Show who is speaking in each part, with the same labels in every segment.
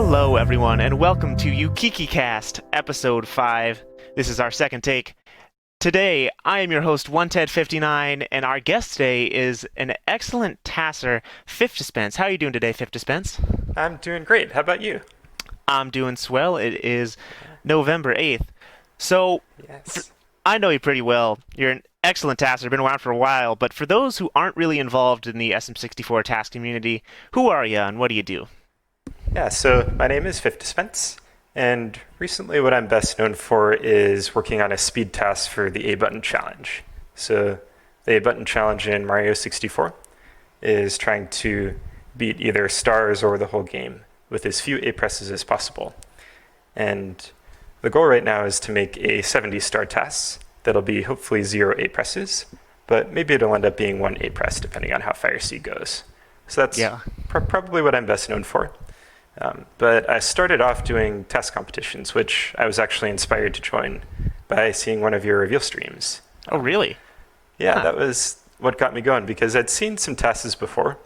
Speaker 1: Hello, everyone, and welcome to Ukikicast, Episode 5. This is our second take. Today, I am your host, TASer59, and our guest today is an excellent TASer, Fifdspence. How are you doing today, Fifdspence?
Speaker 2: I'm doing great. How about you?
Speaker 1: I'm doing swell. It is November 8th. So,
Speaker 2: Yes.
Speaker 1: I know you pretty well. You're an excellent TASer, been around for a while, but for those who aren't really involved in the SM64 TAS community, who are you and what do you do?
Speaker 2: Yeah, so my name is Fifdspence, and recently what I'm best known for is working on a speed task for the A button challenge. So the A button challenge in Mario 64 is trying to beat either Stars or the whole game with as few A presses as possible. And the goal right now is to make a 70-star task that'll be hopefully 0 A presses, but maybe it'll end up being 1 A press depending on how Fire C goes. So that's probably what I'm best known for. But I started off doing test competitions, which I was actually inspired to join by seeing one of your reveal streams.
Speaker 1: Oh, really?
Speaker 2: Yeah, that was what got me going, because I'd seen some tests before.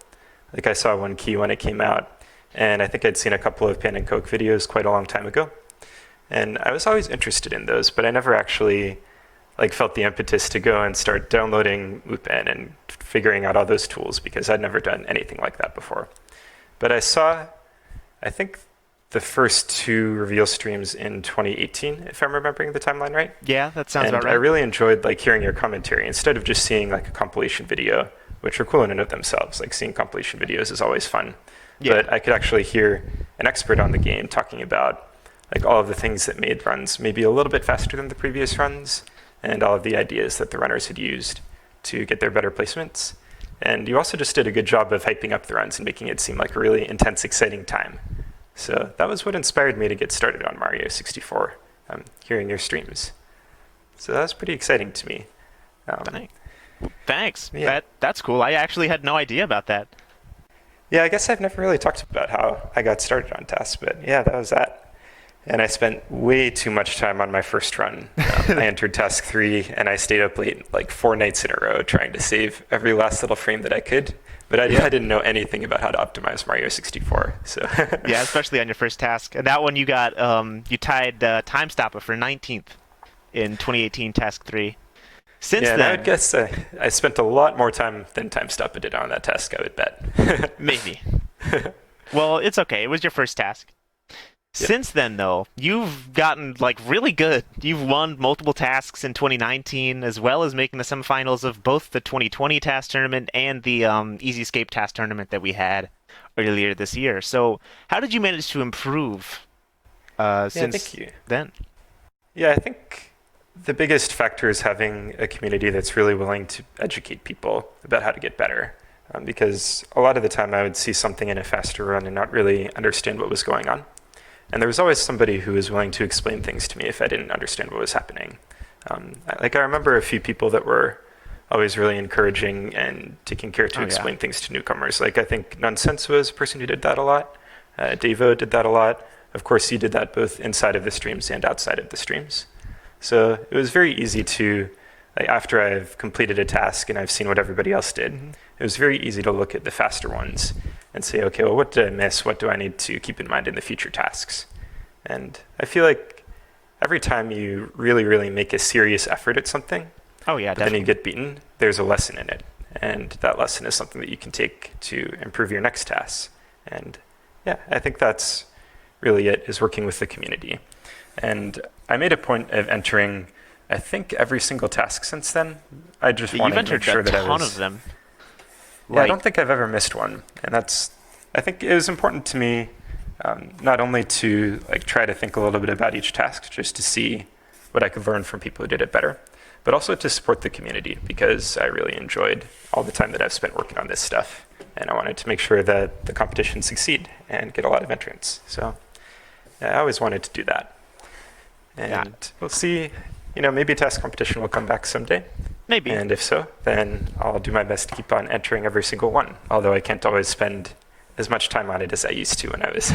Speaker 2: Like I saw one key when it came out, and I think I'd seen a couple of Pan and Coke videos quite a long time ago. And I was always interested in those, but I never actually felt the impetus to go and start downloading Moat and figuring out all those tools, because I'd never done anything like that before. But I think the first 2 reveal streams in 2018, if I'm remembering the timeline right.
Speaker 1: Yeah, that sounds about right.
Speaker 2: I really enjoyed hearing your commentary instead of just seeing a compilation video, which are cool in and of themselves. Seeing compilation videos is always fun. Yeah. But I could actually hear an expert on the game talking about all of the things that made runs maybe a little bit faster than the previous runs, and all of the ideas that the runners had used to get their better placements. And you also just did a good job of hyping up the runs and making it seem like a really intense, exciting time. So that was what inspired me to get started on Mario 64, hearing your streams. So that was pretty exciting to me.
Speaker 1: Thanks.
Speaker 2: Yeah.
Speaker 1: That's cool. I actually had no idea about that.
Speaker 2: Yeah, I guess I've never really talked about how I got started on TAS, but yeah, that was that. And I spent way too much time on my first run. I entered Task 3, and I stayed up late 4 nights in a row trying to save every last little frame that I could. But I didn't know anything about how to optimize Mario 64. So
Speaker 1: yeah, especially on your first task. And that one you got, you tied Time Stopper for 19th in 2018 Task 3. Since then,
Speaker 2: I would guess I spent a lot more time than Time Stopper did on that task, I would bet.
Speaker 1: Maybe. Well, it's okay. It was your first task. Yep. Since then, though, you've gotten really good. You've won multiple tasks in 2019, as well as making the semifinals of both the 2020 TAS tournament and the Easy Escape TAS tournament that we had earlier this year. So, how did you manage to improve since then?
Speaker 2: Yeah, I think the biggest factor is having a community that's really willing to educate people about how to get better. Because a lot of the time I would see something in a faster run and not really understand what was going on. And there was always somebody who was willing to explain things to me if I didn't understand what was happening. I remember a few people that were always really encouraging and taking care to explain things to newcomers. I think Nonsense was a person who did that a lot. Davo did that a lot. Of course, he did that both inside of the streams and outside of the streams. So it was very easy to, after I've completed a task and I've seen what everybody else did, it was very easy to look at the faster ones and say, okay, well, what did I miss? What do I need to keep in mind in the future tasks? And I feel like every time you really, really make a serious effort at something, but then you get beaten, there's a lesson in it. And that lesson is something that you can take to improve your next task. And yeah, I think that's really it, is working with the community. And I made a point of entering, I think, every single task since then. I just wanted to make sure that I was...
Speaker 1: You've entered a ton of them.
Speaker 2: Yeah, I don't think I've ever missed one. And I think it was important to me not only to try to think a little bit about each task, just to see what I could learn from people who did it better, but also to support the community, because I really enjoyed all the time that I've spent working on this stuff. And I wanted to make sure that the competition succeed and get a lot of entrants. So yeah, I always wanted to do that. And we'll see, maybe a task competition will come back someday.
Speaker 1: Maybe.
Speaker 2: And if so, then I'll do my best to keep on entering every single one, although I can't always spend as much time on it as I used to when I was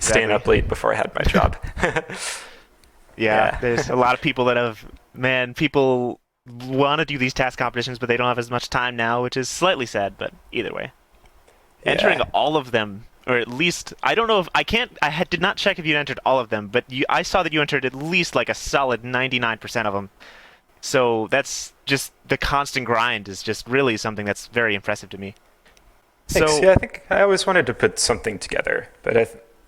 Speaker 2: staying up late before I had my job.
Speaker 1: There's a lot of people that people want to do these task competitions, but they don't have as much time now, which is slightly sad, but either way. Entering all of them Or at least I don't know if I can't. Did not check if you entered all of them, but I saw that you entered at least like a solid 99% of them. So that's just the constant grind is just really something that's very impressive to me.
Speaker 2: Thanks.
Speaker 1: So
Speaker 2: Yeah, I think I always wanted to put something together, but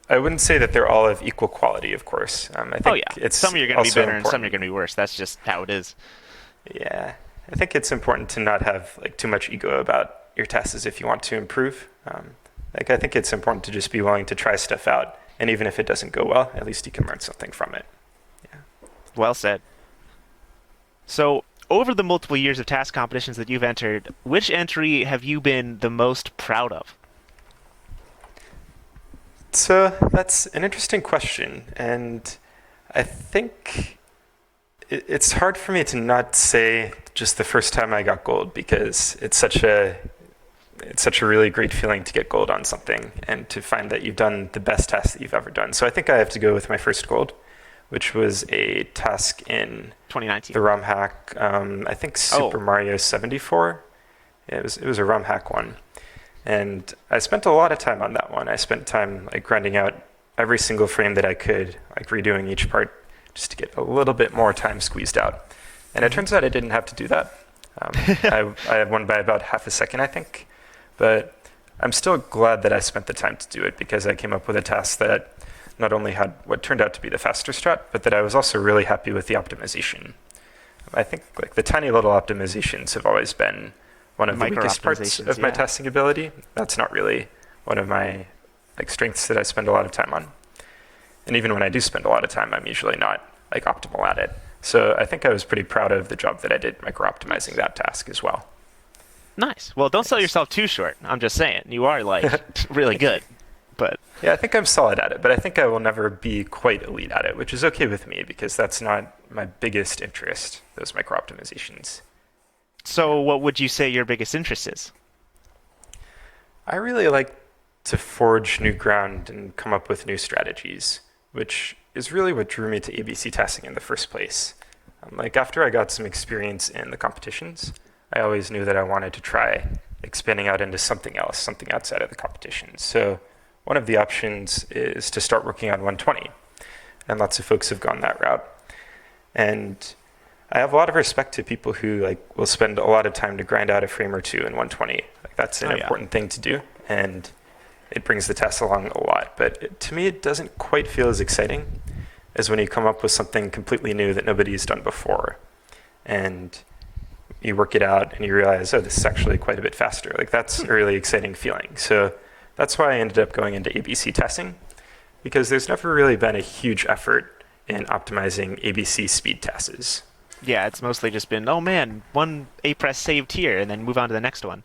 Speaker 2: I wouldn't say that they're all of equal quality, of course. I think
Speaker 1: oh yeah,
Speaker 2: it's
Speaker 1: some you're going to be better and some
Speaker 2: important.
Speaker 1: you're going to be worse. That's just how it is.
Speaker 2: Yeah, I think it's important to not have like too much ego about your tasks if you want to improve. Like I think it's important to just be willing to try stuff out, and even if it doesn't go well, at least you can learn something from it. Yeah.
Speaker 1: Well said. So, over the multiple years of task competitions that you've entered, which entry have you been the most proud of?
Speaker 2: So that's an interesting question, and I think it's hard for me to not say just the first time I got gold because it's such a really great feeling to get gold on something and to find that you've done the best task that you've ever done. So I think I have to go with my first gold, which was a task in
Speaker 1: 2019.
Speaker 2: the ROM hack. I think Super Mario 74. It was a ROM hack one. And I spent a lot of time on that one. I spent time like grinding out every single frame that I could, like redoing each part just to get a little bit more time squeezed out. And it turns out I didn't have to do that. I won by about half a second, I think. But I'm still glad that I spent the time to do it because I came up with a task that not only had what turned out to be the faster strat, but that I was also really happy with the optimization. I think like the tiny little optimizations have always been one of the weakest parts of my testing ability. That's not really one of my like strengths that I spend a lot of time on. And even when I do spend a lot of time, I'm usually not like optimal at it. So I think I was pretty proud of the job that I did micro-optimizing that task as well.
Speaker 1: Nice. Well, don't sell yourself too short. I'm just saying. You are like really good. But
Speaker 2: yeah, I think I'm solid at it, but I think I will never be quite elite at it, which is okay with me because that's not my biggest interest, those micro-optimizations.
Speaker 1: So what would you say your biggest interest is?
Speaker 2: I really like to forge new ground and come up with new strategies, which is really what drew me to ABC testing in the first place. Like after I got some experience in the competitions, I always knew that I wanted to try expanding out into something else, something outside of the competitions. So one of the options is to start working on 120, and lots of folks have gone that route. And I have a lot of respect to people who like will spend a lot of time to grind out a frame or two in 120. Like that's an important thing to do, and it brings the test along a lot. But to me, it doesn't quite feel as exciting as when you come up with something completely new that nobody's done before, and you work it out and you realize, oh, this is actually quite a bit faster. Like that's a really exciting feeling. So that's why I ended up going into ABC testing, because there's never really been a huge effort in optimizing ABC speed tasks.
Speaker 1: Yeah, it's mostly just been, oh man, one A press saved here, and then move on to the next one.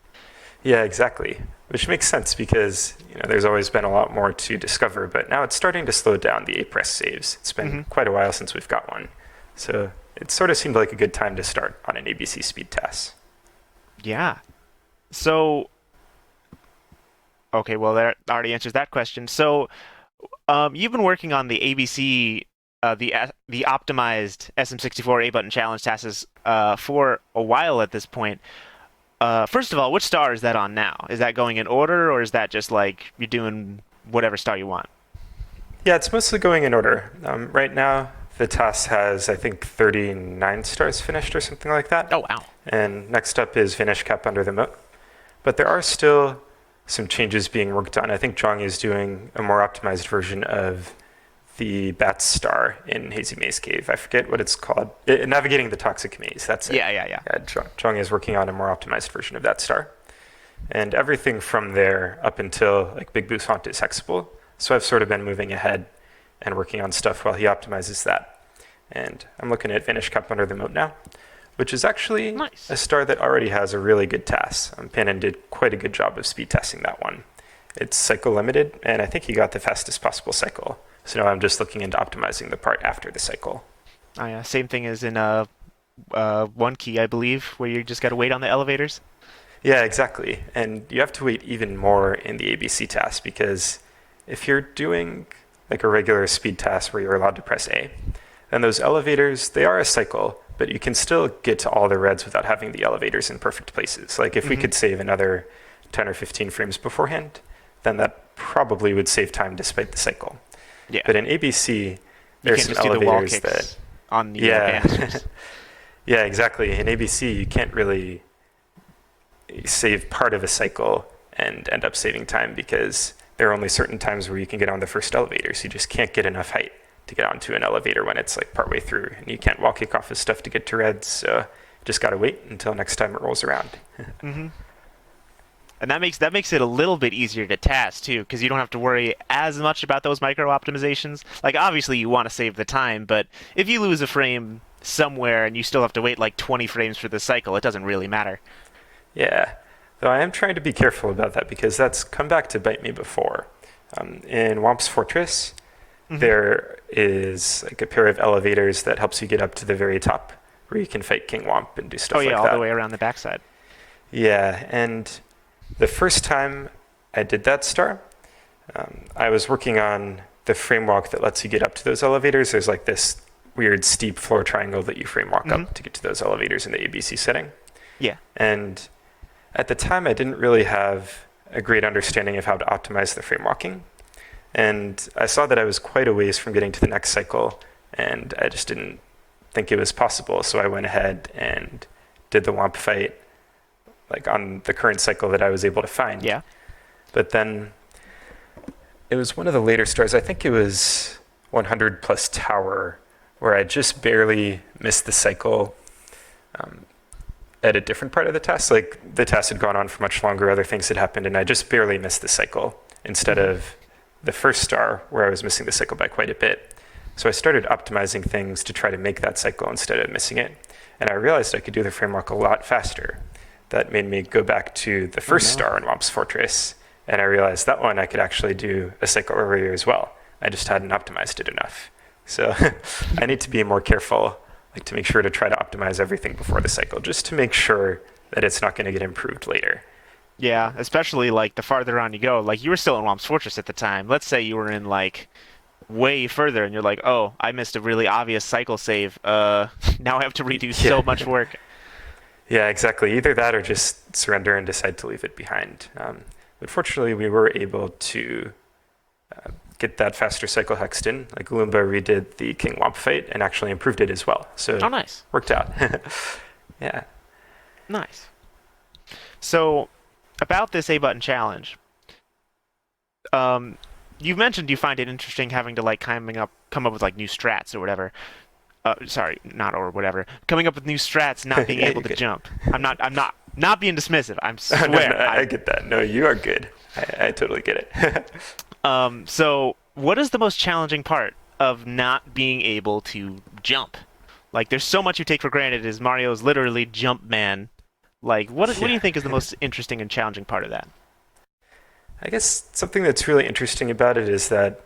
Speaker 2: Yeah, exactly. Which makes sense because there's always been a lot more to discover, but now it's starting to slow down the A press saves. It's been quite a while since we've got one. So it sort of seemed like a good time to start on an ABC speed task.
Speaker 1: Yeah. So, okay, well, that already answers that question. So, you've been working on the ABC, the optimized SM64 A button challenge tasks for a while at this point. First of all, which star is that on now? Is that going in order, or is that just like you're doing whatever star you want?
Speaker 2: Yeah, it's mostly going in order. Right now, the TAS has, I think, 39 stars finished or something like that.
Speaker 1: Oh, wow.
Speaker 2: And next up is Vanish cap under the Moat. But there are still some changes being worked on. I think Jong is doing a more optimized version of the Bat Star in Hazy Maze Cave. I forget what it's called. Navigating the Toxic Maze, that's it.
Speaker 1: Yeah.
Speaker 2: Jong is working on a more optimized version of that star. And everything from there up until like Big Boo's Haunt is hexable. So I've sort of been moving ahead and working on stuff while he optimizes that. And I'm looking at Vanish Cup under the Moat now, which is actually a star that already has a really good TAS. Pannon did quite a good job of speed testing that one. It's cycle limited, and I think he got the fastest possible cycle. So now I'm just looking into optimizing the part after the cycle.
Speaker 1: Oh yeah, same thing as in 1 key, I believe, where you just got to wait on the elevators.
Speaker 2: Yeah, exactly. And you have to wait even more in the ABC task because if you're doing like a regular speed task where you're allowed to press A, then those elevators, they are a cycle, but you can still get to all the reds without having the elevators in perfect places. Like if we could save another 10 or 15 frames beforehand, then that probably would save time despite the cycle.
Speaker 1: Yeah.
Speaker 2: But in ABC,
Speaker 1: You
Speaker 2: there's
Speaker 1: can't
Speaker 2: some
Speaker 1: just do the wall
Speaker 2: elevators
Speaker 1: kicks
Speaker 2: that,
Speaker 1: on the
Speaker 2: yeah,
Speaker 1: banisters.
Speaker 2: yeah, exactly. In ABC, you can't really save part of a cycle and end up saving time because there are only certain times where you can get on the first elevator. So you just can't get enough height to get onto an elevator when it's like partway through, and you can't wall kick off his stuff to get to Reds. So just gotta wait until next time it rolls around.
Speaker 1: Mm-hmm. And that makes it a little bit easier to TAS too, because you don't have to worry as much about those micro optimizations. Like obviously you want to save the time, but if you lose a frame somewhere and you still have to wait like 20 frames for the cycle, it doesn't really matter.
Speaker 2: Yeah, though I am trying to be careful about that because that's come back to bite me before. In Womp's Fortress, there is like a pair of elevators that helps you get up to the very top, where you can fight King Womp and do stuff like that.
Speaker 1: Oh yeah, all the way around the backside.
Speaker 2: Yeah, and the first time I did that star, I was working on the framewalk that lets you get up to those elevators. There's like this weird steep floor triangle that you framewalk up to get to those elevators in the ABC setting.
Speaker 1: Yeah.
Speaker 2: And at the time, I didn't really have a great understanding of how to optimize the framewalking. And I saw that I was quite a ways from getting to the next cycle, and I just didn't think it was possible. So I went ahead and did the Womp fight like on the current cycle that I was able to find.
Speaker 1: Yeah.
Speaker 2: But then it was one of the later stars, I think it was 100 plus tower, where I just barely missed the cycle at a different part of the TAS. Like the TAS had gone on for much longer, other things had happened, and I just barely missed the cycle instead of the first star where I was missing the cycle by quite a bit. So I started optimizing things to try to make that cycle instead of missing it. And I realized I could do the framework a lot faster. That made me go back to the first star in Womp's Fortress, and I realized that one I could actually do a cycle earlier as well. I just hadn't optimized it enough. So I need to be more careful, like to make sure to try to optimize everything before the cycle, just to make sure that it's not going to get improved later.
Speaker 1: Yeah, especially like the farther on you go. Like you were still in Womp's Fortress at the time. Let's say you were in like way further and you're like, oh, I missed a really obvious cycle save. Now I have to redo so much work.
Speaker 2: Yeah, exactly. Either that or just surrender and decide to leave it behind. But fortunately, we were able to get that faster cycle hexed in. Like Loomba redid the King Womp fight and actually improved it as well. So
Speaker 1: oh, nice.
Speaker 2: Worked out. Yeah.
Speaker 1: Nice. So about this A button challenge, you mentioned you find it interesting having to like come up with like new strats or whatever. Sorry, not or whatever. Coming up with new strats, not being able to jump. I'm not being dismissive. I swear.
Speaker 2: No, I get that. No, you are good. I totally get it.
Speaker 1: So what is the most challenging part of not being able to jump? Like, there's so much you take for granted. Is Mario's literally jump man? Like, what do you think is the most interesting and challenging part of that?
Speaker 2: I guess something that's really interesting about it is that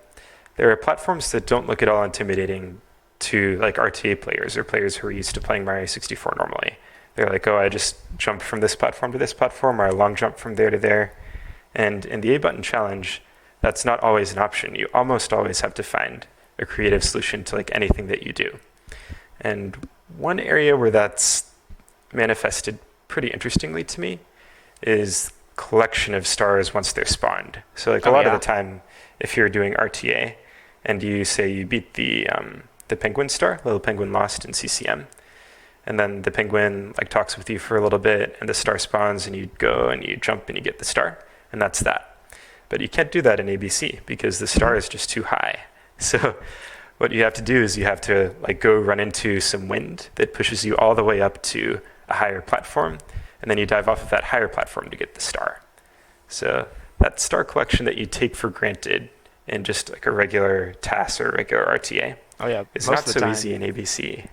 Speaker 2: there are platforms that don't look at all intimidating to like RTA players or players who are used to playing Mario 64 normally. They're like, oh, I just jumped from this platform to this platform, or I long jump from there to there. And in the A button challenge, that's not always an option. You almost always have to find a creative solution to like anything that you do. And one area where that's manifested pretty interestingly to me is collection of stars once they're spawned. So like a lot of the time, if you're doing RTA and you say you beat the penguin star, little penguin lost in CCM, and then the penguin like talks with you for a little bit and the star spawns and you go and you jump and you get the star, and that's that. But you can't do that in ABC because the star is just too high. So what you have to do is you have to like go run into some wind that pushes you all the way up to a higher platform, and then you dive off of that higher platform to get the star. So that star collection that you take for granted in just like a regular TAS or regular RTA, it's not so easy in ABC.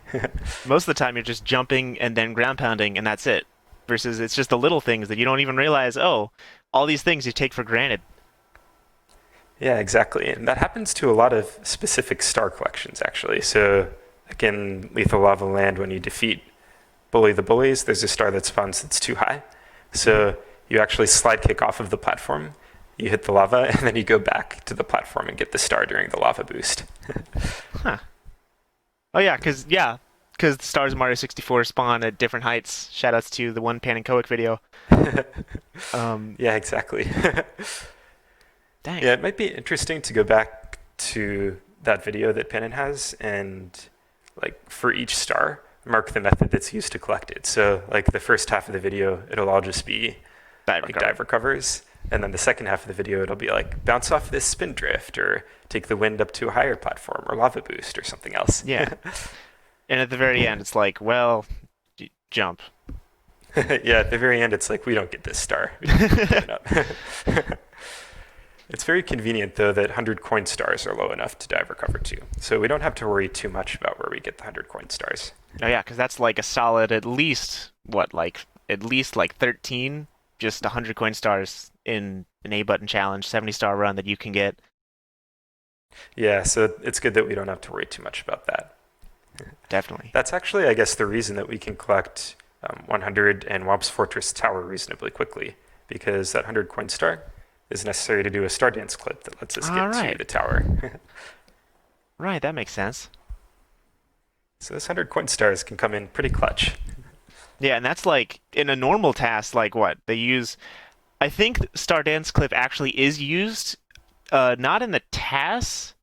Speaker 1: Most of the time you're just jumping and then ground pounding and that's it. Versus it's just the little things that you don't even realize, oh, all these things you take for granted.
Speaker 2: Yeah, exactly. And that happens to a lot of specific star collections, actually. So, like in Lethal Lava Land, when you defeat Bully the Bullies, there's a star that spawns that's too high. So you actually slide kick off of the platform, you hit the lava, and then you go back to the platform and get the star during the lava boost.
Speaker 1: Huh. Oh, yeah, because the stars of Mario 64 spawn at different heights. Shoutouts to the one Pan and Coic video.
Speaker 2: Yeah, exactly.
Speaker 1: Dang.
Speaker 2: Yeah, it might be interesting to go back to that video that Pinnin has and like for each star, mark the method that's used to collect it. So like the first half of the video, it'll all just be like dive recovers. And then the second half of the video, it'll be like bounce off this spin drift or take the wind up to a higher platform or lava boost or something else.
Speaker 1: Yeah. And at the very end, it's like, well, jump.
Speaker 2: Yeah, at the very end, it's like, we don't get this star. We don't get it up. It's very convenient, though, that 100 coin stars are low enough to dive recover to. So we don't have to worry too much about where we get the 100 coin stars.
Speaker 1: Oh, yeah, because that's like a solid at least, at least like 13, just 100 coin stars in an A button challenge, 70-star run that you can get.
Speaker 2: Yeah, so it's good that we don't have to worry too much about that.
Speaker 1: Definitely.
Speaker 2: That's actually, I guess, the reason that we can collect 100 and Wobb's Fortress Tower reasonably quickly, because that 100 coin star is necessary to do a Star Dance clip that lets us get to the tower.
Speaker 1: Right, that makes sense.
Speaker 2: So those 100 coin stars can come in pretty clutch.
Speaker 1: Yeah, and that's like, in a normal task, like what? They use... I think Star Dance clip actually is used, not in the TAS,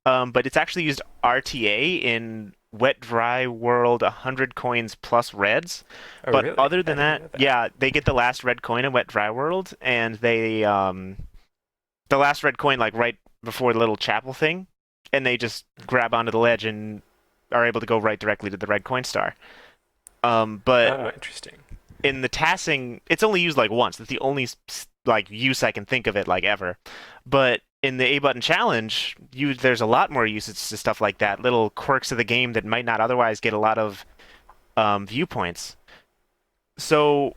Speaker 1: but it's actually used RTA in Wet Dry World 100 coins plus Reds.
Speaker 2: Oh,
Speaker 1: but
Speaker 2: really?
Speaker 1: other than that, yeah, they get the last red coin in Wet Dry World, and they the last red coin like right before the little chapel thing, and they just grab onto the ledge and are able to go right directly to the red coin star. But
Speaker 2: oh, interesting.
Speaker 1: in the tassing, it's only used like once. That's the only like use I can think of it like ever. But in the A button challenge, there's a lot more usage to stuff like that, little quirks of the game that might not otherwise get a lot of viewpoints. So,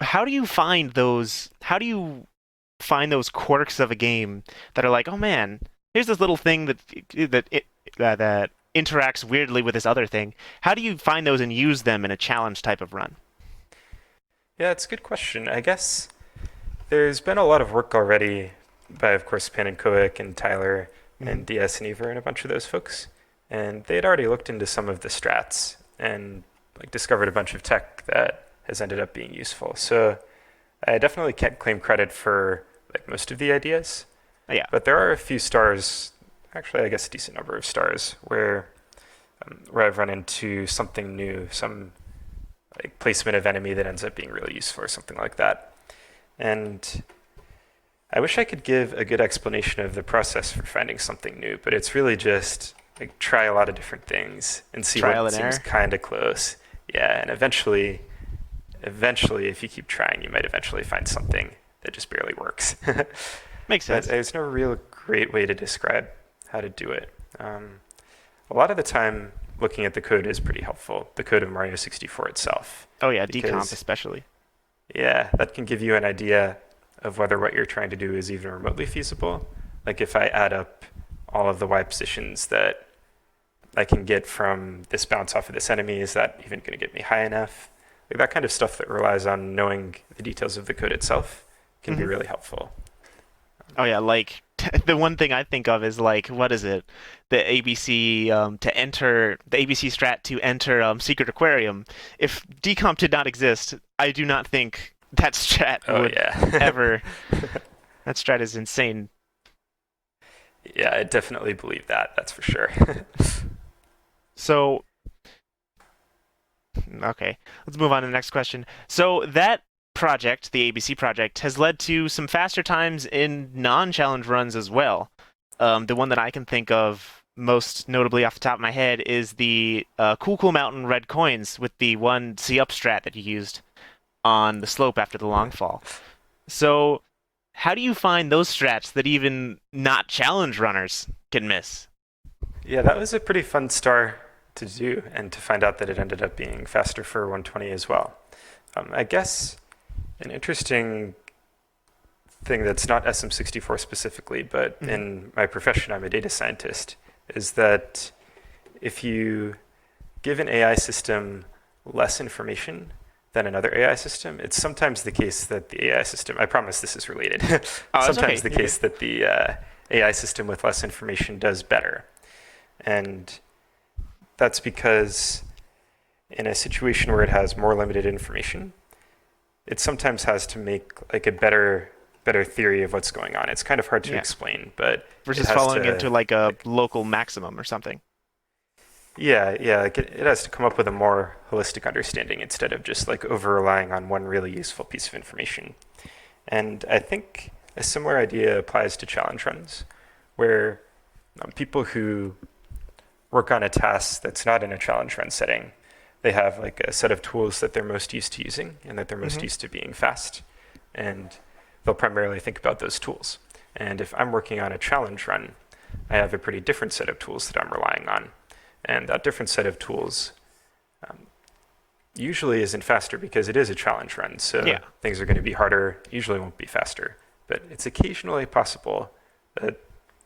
Speaker 1: how do you find those? How do you find those quirks of a game that are like, oh man, here's this little thing that interacts weirdly with this other thing. How do you find those and use them in a challenge type of run?
Speaker 2: Yeah, it's a good question. I guess there's been a lot of work already by, of course, Pan and Koic and Tyler and DS and Ever and a bunch of those folks. And they had already looked into some of the strats and like discovered a bunch of tech that has ended up being useful. So I definitely can't claim credit for like most of the ideas.
Speaker 1: Yeah.
Speaker 2: But there are a few stars, actually I guess a decent number of stars, where I've run into something new, some like placement of enemy that ends up being really useful or something like that. And I wish I could give a good explanation of the process for finding something new, but it's really just like try a lot of different things and see what seems kind of close. Yeah, and eventually, if you keep trying, you might eventually find something that just barely works.
Speaker 1: Makes sense.
Speaker 2: But there's no real great way to describe how to do it. A lot of the time, looking at the code is pretty helpful. The code of Mario 64 itself.
Speaker 1: Oh yeah, decomp especially.
Speaker 2: Yeah, that can give you an idea of whether what you're trying to do is even remotely feasible. Like if I add up all of the Y positions that I can get from this bounce off of this enemy, is that even going to get me high enough? Like that kind of stuff that relies on knowing the details of the code itself can be really helpful.
Speaker 1: Oh yeah, like the one thing I think of is like, what is it? The ABC to enter the ABC strat to enter Secret Aquarium. If decomp did not exist, I do not think that strat would ever. That strat is insane.
Speaker 2: Yeah, I definitely believe that. That's for sure.
Speaker 1: So, okay, let's move on to the next question. So that project, the ABC project, has led to some faster times in non-challenge runs as well. The one that I can think of most notably off the top of my head is the Cool Mountain red coins with the one C-up strat that you used on the slope after the long fall. So how do you find those strats that even not challenge runners can miss?
Speaker 2: Yeah, that was a pretty fun star to do, and to find out that it ended up being faster for 120 as well. I guess an interesting thing that's not SM64 specifically, but in my profession, I'm a data scientist, is that if you give an AI system less information than another AI system, it's sometimes the case that the AI system, I promise this is related, sometimes the case that the AI system with less information does better. And that's because in a situation where it has more limited information, it sometimes has to make like a better better theory of what's going on. It's kind of hard to explain, but
Speaker 1: versus falling into like a local maximum or something.
Speaker 2: Yeah, like it has to come up with a more holistic understanding instead of just like over-relying on one really useful piece of information. And I think a similar idea applies to challenge runs, where people who work on a task that's not in a challenge run setting, they have like a set of tools that they're most used to using and that they're most used to being fast. And they'll primarily think about those tools. And if I'm working on a challenge run, I have a pretty different set of tools that I'm relying on. And that different set of tools usually isn't faster because it is a challenge run. So things are going to be harder, usually won't be faster. But it's occasionally possible that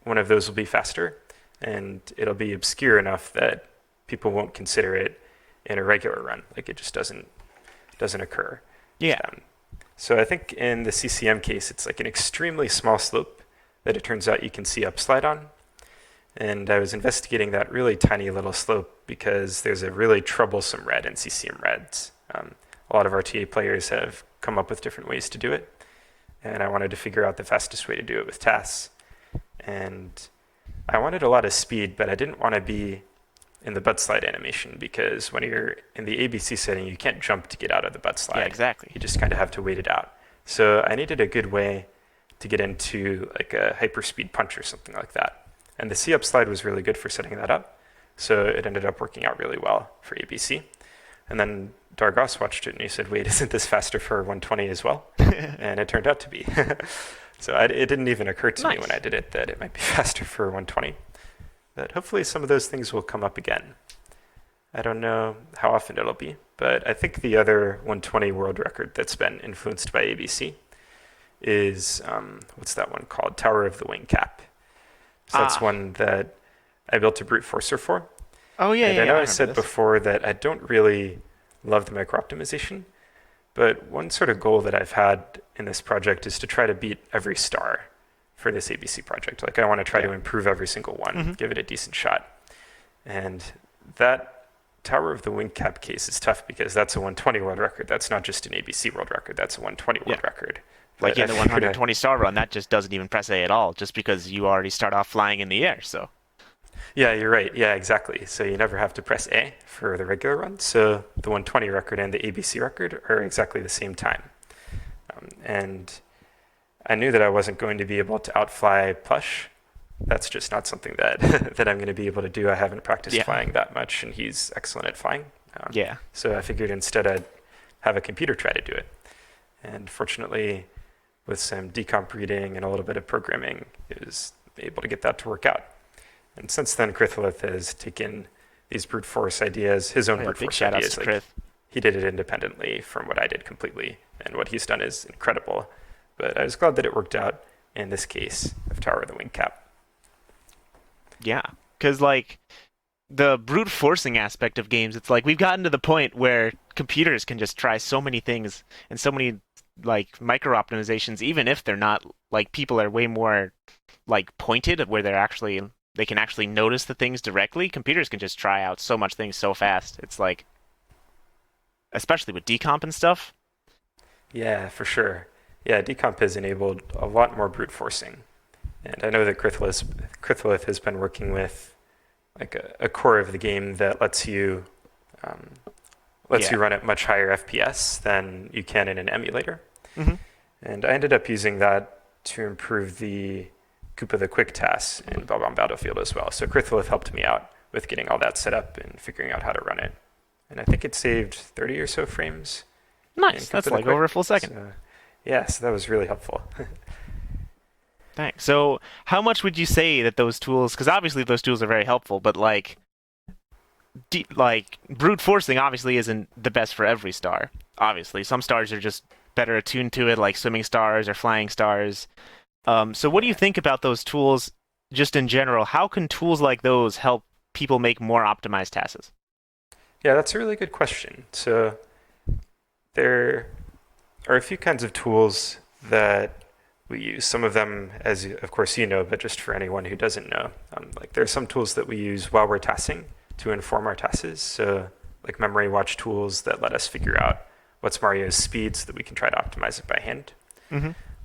Speaker 2: one of those will be faster, and it'll be obscure enough that people won't consider it in a regular run. Like it just doesn't occur.
Speaker 1: Yeah.
Speaker 2: So I think in the CCM case, it's like an extremely small slope that it turns out you can see upslide on. And I was investigating that really tiny little slope because there's a really troublesome red in CCM Reds. A lot of RTA players have come up with different ways to do it. And I wanted to figure out the fastest way to do it with TAS. And I wanted a lot of speed, but I didn't want to be in the buttslide animation because when you're in the ABC setting, you can't jump to get out of the buttslide.
Speaker 1: Yeah, exactly.
Speaker 2: You just kind of have to wait it out. So I needed a good way to get into like a hyperspeed punch or something like that. And the C upslide was really good for setting that up. So it ended up working out really well for ABC. And then Dargos watched it and he said, wait, isn't this faster for 120 as well? And it turned out to be. So it didn't even occur to me when I did it that it might be faster for 120. But hopefully some of those things will come up again. I don't know how often it'll be, but I think the other 120 world record that's been influenced by ABC is, what's that one called? Tower of the Wing Cap. So that's one that I built a brute forcer for.
Speaker 1: Oh, yeah,
Speaker 2: and I know I said before that I don't really love the micro-optimization, but one sort of goal that I've had in this project is to try to beat every star for this ABC project. Like I want to try to improve every single one, give it a decent shot. And that Tower of the Wing Cap case is tough because that's a 120 world record. That's not just an ABC world record. That's a 120 world record.
Speaker 1: Like in the 120 star run, that just doesn't even press A at all, just because you already start off flying in the air. So.
Speaker 2: Yeah, you're right. Yeah, exactly. So you never have to press A for the regular run. So the 120 record and the ABC record are exactly the same time. And I knew that I wasn't going to be able to outfly Plush. That's just not something that that I'm going to be able to do. I haven't practiced flying that much, and he's excellent at flying. So I figured instead I'd have a computer try to do it. And fortunately, with some decomp reading and a little bit of programming, it was able to get that to work out. And since then, Krithilith has taken these brute force ideas, his own brute force ideas. Like, he did it independently from what I did completely, and what he's done is incredible. But I was glad that it worked out in this case of Tower of the Wing Cap.
Speaker 1: Yeah, because like the brute forcing aspect of games, it's like we've gotten to the point where computers can just try so many things and so many like micro optimizations, even if they're not like people are way more like pointed where they can actually notice the things directly. Computers can just try out so much things so fast. It's like, especially with decomp and stuff.
Speaker 2: Yeah, for sure. Yeah, decomp has enabled a lot more brute forcing. And I know that Krithilith has been working with like a core of the game that lets you run at much higher FPS than you can in an emulator. And I ended up using that to improve the Koopa the Quick TAS in BoB on Battlefield as well. So Krithilith helped me out with getting all that set up and figuring out how to run it. And I think it saved 30 or so frames.
Speaker 1: Nice. That's like over a full second.
Speaker 2: So, so that was really helpful.
Speaker 1: Thanks. So how much would you say that those tools, because obviously those tools are very helpful, but like brute forcing obviously isn't the best for every star. Obviously, some stars are just better attuned to it, like swimming stars or flying stars. So what do you think about those tools just in general? How can tools like those help people make more optimized tasks?
Speaker 2: Yeah, that's a really good question. So there are a few kinds of tools that we use. Some of them, as of course you know, but just for anyone who doesn't know, like there are some tools that we use while we're tassing to inform our tasks. So like memory watch tools that let us figure out what's Mario's speed so that we can try to optimize it by hand.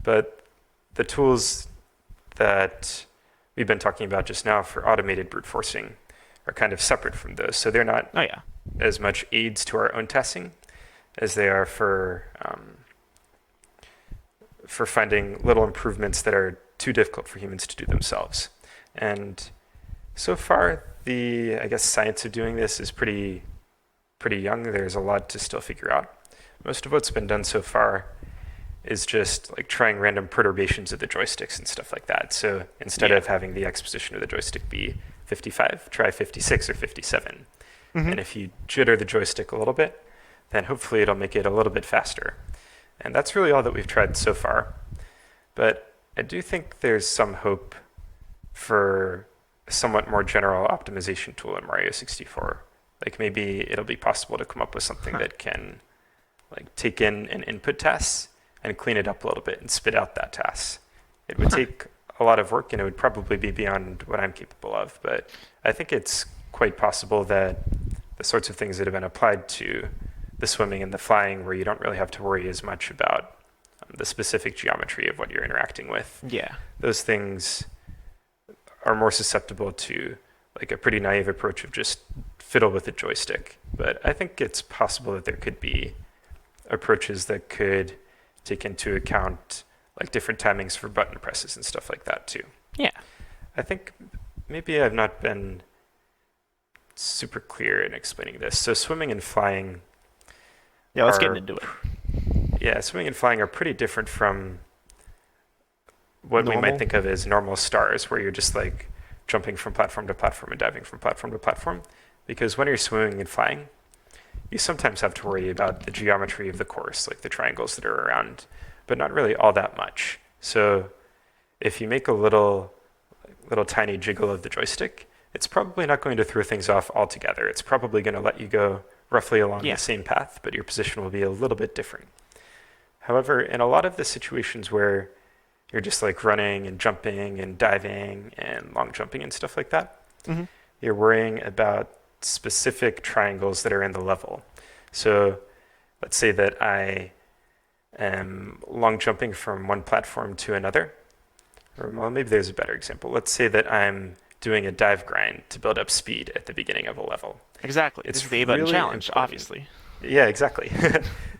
Speaker 2: But the tools that we've been talking about just now for automated brute forcing are kind of separate from those. So they're not as much aids to our own testing as they are for finding little improvements that are too difficult for humans to do themselves. And so far, I guess science of doing this is pretty young. There's a lot to still figure out. Most of what's been done so far is just like trying random perturbations of the joysticks and stuff like that. So instead of having the X position of the joystick be 55, try 56 or 57. And if you jitter the joystick a little bit, then hopefully it'll make it a little bit faster. And that's really all that we've tried so far. But I do think there's some hope for a somewhat more general optimization tool in Mario 64. Like maybe it'll be possible to come up with something that can like take in an input TAS and clean it up a little bit and spit out that TAS. It would take a lot of work and it would probably be beyond what I'm capable of. But I think it's quite possible that the sorts of things that have been applied to the swimming and the flying, where you don't really have to worry as much about the specific geometry of what you're interacting with.
Speaker 1: Yeah.
Speaker 2: Those things are more susceptible to like a pretty naive approach of just fiddle with the joystick. But I think it's possible that there could be approaches that could take into account like different timings for button presses and stuff like that too.
Speaker 1: Yeah.
Speaker 2: I think maybe I've not been super clear in explaining this. So swimming and flying.
Speaker 1: Yeah, let's get into it.
Speaker 2: Yeah, swimming and flying are pretty different from what we might think of as normal stars, where you're just like jumping from platform to platform and diving from platform to platform. Because when you're swimming and flying, you sometimes have to worry about the geometry of the course, like the triangles that are around, but not really all that much. So if you make a little tiny jiggle of the joystick, it's probably not going to throw things off altogether. It's probably going to let you go roughly along the same path, but your position will be a little bit different. However, in a lot of the situations where you're just like running and jumping and diving and long jumping and stuff like that, you're worrying about specific triangles that are in the level. So let's say that I am long jumping from one platform to another. Or well, maybe there's a better example. Let's say that I'm doing a dive grind to build up speed at the beginning of a level.
Speaker 1: Exactly. It's the A-button challenge, obviously.
Speaker 2: Yeah, exactly.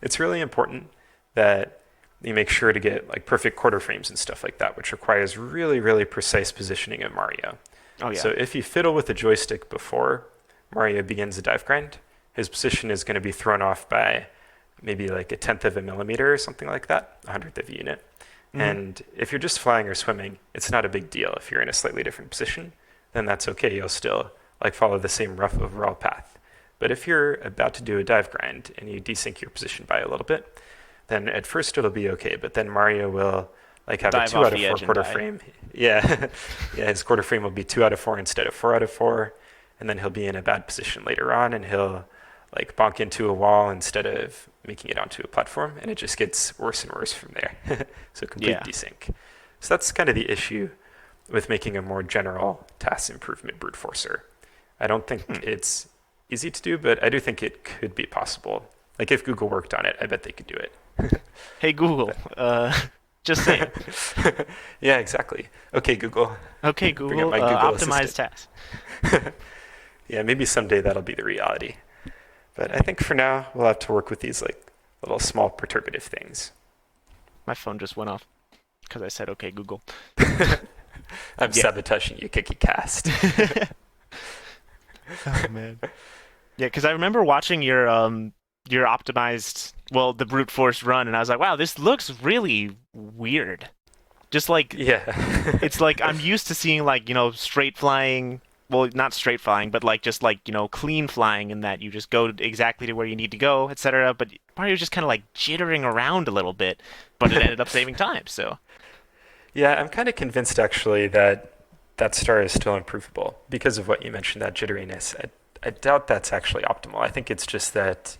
Speaker 2: It's really important that you make sure to get like perfect quarter frames and stuff like that, which requires really, really precise positioning of Mario.
Speaker 1: Oh, yeah.
Speaker 2: So if you fiddle with the joystick before Mario begins a dive grind, his position is going to be thrown off by maybe like 1/10 of a millimeter or something like that, 100th of a unit. And if you're just flying or swimming, it's not a big deal. If you're in a slightly different position, then that's okay. You'll still like follow the same rough overall path. But if you're about to do a dive grind and you desync your position by a little bit, then at first it'll be okay. But then Mario will like have
Speaker 1: dive
Speaker 2: a 2 out of 4 quarter frame. Yeah, his quarter frame will be 2 out of 4 instead of 4 out of 4. And then he'll be in a bad position later on, and he'll like bonk into a wall instead of making it onto a platform, and it just gets worse and worse from there. So complete desync. So that's kind of the issue with making a more general TAS improvement brute forcer. I don't think it's easy to do, but I do think it could be possible. Like if Google worked on it, I bet they could do it.
Speaker 1: Hey Google, just saying.
Speaker 2: Yeah, exactly. Okay, Google.
Speaker 1: Okay, Google, optimize TAS.
Speaker 2: Yeah, maybe someday that'll be the reality. But I think for now, we'll have to work with these like little small perturbative things.
Speaker 1: My phone just went off because I said, okay, Google.
Speaker 2: I'm sabotaging Ukikicast.
Speaker 1: Oh, man. Yeah, because I remember watching your optimized, the brute force run, and I was like, wow, this looks really weird. Just like, it's like I'm used to seeing like, straight flying. Well, not straight flying, but like just like, clean flying in that you just go exactly to where you need to go, etc. But Mario's just kind of like jittering around a little bit, but it ended up saving time, so.
Speaker 2: Yeah, I'm kind of convinced actually that that star is still improvable because of what you mentioned, that jitteriness. I doubt that's actually optimal. I think it's just that,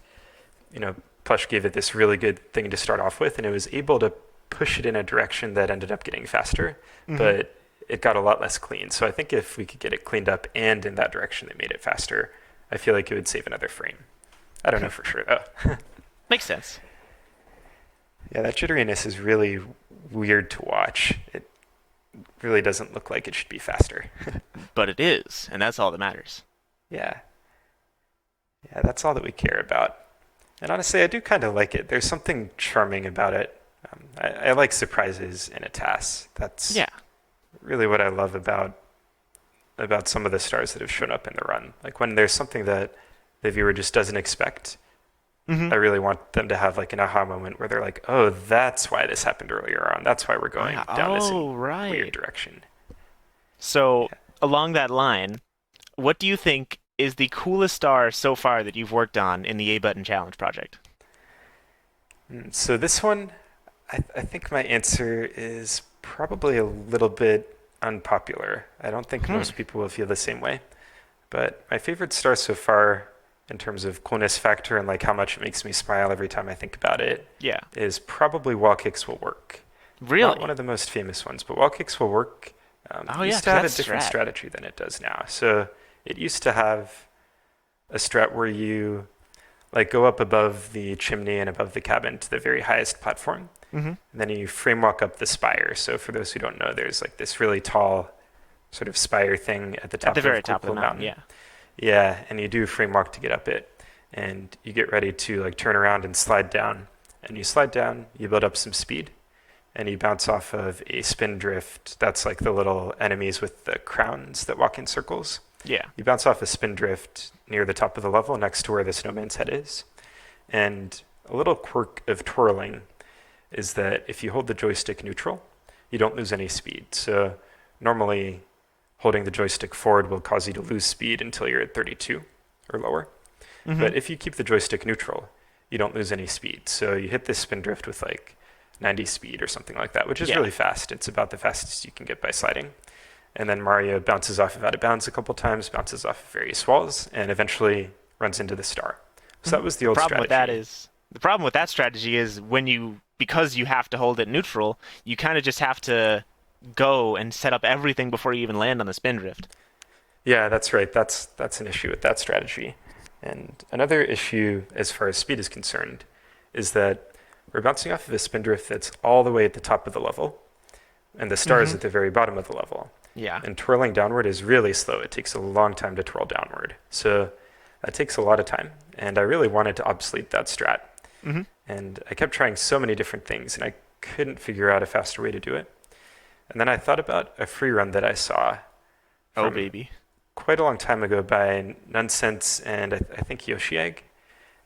Speaker 2: Plush gave it this really good thing to start off with, and it was able to push it in a direction that ended up getting faster, but it got a lot less clean. So I think if we could get it cleaned up and in that direction that made it faster, I feel like it would save another frame. I don't know for sure though.
Speaker 1: Makes sense.
Speaker 2: Yeah, that jitteriness is really weird to watch. It really doesn't look like it should be faster.
Speaker 1: But it is, and that's all that matters.
Speaker 2: Yeah, yeah, that's all that we care about. And honestly, I do kind of like it. There's something charming about it. I like surprises in a TAS. That's
Speaker 1: Yeah.
Speaker 2: really what I love about some of the stars that have shown up in the run. Like when there's something that the viewer just doesn't expect,
Speaker 1: Mm-hmm.
Speaker 2: I really want them to have like an aha moment where they're like, "Oh, that's why this happened earlier on. That's why we're going down this
Speaker 1: Oh,
Speaker 2: weird
Speaker 1: right.
Speaker 2: direction."
Speaker 1: So,
Speaker 2: Yeah.
Speaker 1: along that line, what do you think is the coolest star so far that you've worked on in the A Button Challenge project?
Speaker 2: So this one, I think my answer is probably a little bit unpopular. I don't think
Speaker 1: Hmm.
Speaker 2: most people will feel the same way. But my favorite star so far, in terms of coolness factor and like how much it makes me smile every time I think about it,
Speaker 1: Yeah.
Speaker 2: is probably Wall Kicks Will Work. Not one
Speaker 1: Really?
Speaker 2: of the most famous ones, but Wall Kicks Will Work
Speaker 1: Oh, yeah,
Speaker 2: used to
Speaker 1: 'cause
Speaker 2: have a
Speaker 1: that's
Speaker 2: different
Speaker 1: strat.
Speaker 2: strategy than it does now. So it used to have a strat where you like go up above the chimney and above the cabin to the very highest platform,
Speaker 1: Mm-hmm.
Speaker 2: and then you frame walk up the spire. So for those who don't know, there's like this really tall sort of spire thing at the
Speaker 1: At the
Speaker 2: top
Speaker 1: very
Speaker 2: of
Speaker 1: top of the
Speaker 2: Cool
Speaker 1: mountain,
Speaker 2: Mountain.
Speaker 1: yeah.
Speaker 2: Yeah, and you do frame walk to get up it, and you get ready to like turn around and slide down. And you slide down, you build up some speed, and you bounce off of a spin drift. That's like the little enemies with the crowns that walk in circles.
Speaker 1: Yeah.
Speaker 2: You bounce off a spin drift near the top of the level next to where the snowman's head is. And a little quirk of twirling is that if you hold the joystick neutral, you don't lose any speed. So normally holding the joystick forward will cause you to lose speed until you're at 32 or lower.
Speaker 1: Mm-hmm.
Speaker 2: But if you keep the joystick neutral, you don't lose any speed. So you hit this spin drift with like 90 speed or something like that, which is
Speaker 1: Yeah.
Speaker 2: really fast. It's about the fastest you can get by sliding. And then Mario bounces off of out of bounds a couple times, bounces off of various walls, and eventually runs into the star. So that
Speaker 1: Mhm.
Speaker 2: was the
Speaker 1: The
Speaker 2: old
Speaker 1: problem with that
Speaker 2: strategy.
Speaker 1: is the problem with that strategy is because you have to hold it neutral, you kind of just have to go and set up everything before you even land on the spin drift.
Speaker 2: Yeah, that's right. That's an issue with that strategy. And another issue as far as speed is concerned is that we're bouncing off of a spin drift that's all the way at the top of the level, and the star is
Speaker 1: Mm-hmm.
Speaker 2: at the very bottom of the level.
Speaker 1: Yeah.
Speaker 2: And twirling downward is really slow. It takes a long time to twirl downward. So that takes a lot of time. And I really wanted to obsolete that strat.
Speaker 1: Mm-hmm.
Speaker 2: And I kept trying so many different things, and I couldn't figure out a faster way to do it. And then I thought about a free run that I saw
Speaker 1: Oh
Speaker 2: from
Speaker 1: baby.
Speaker 2: quite a long time ago by Nonsense and I think yoshiegg.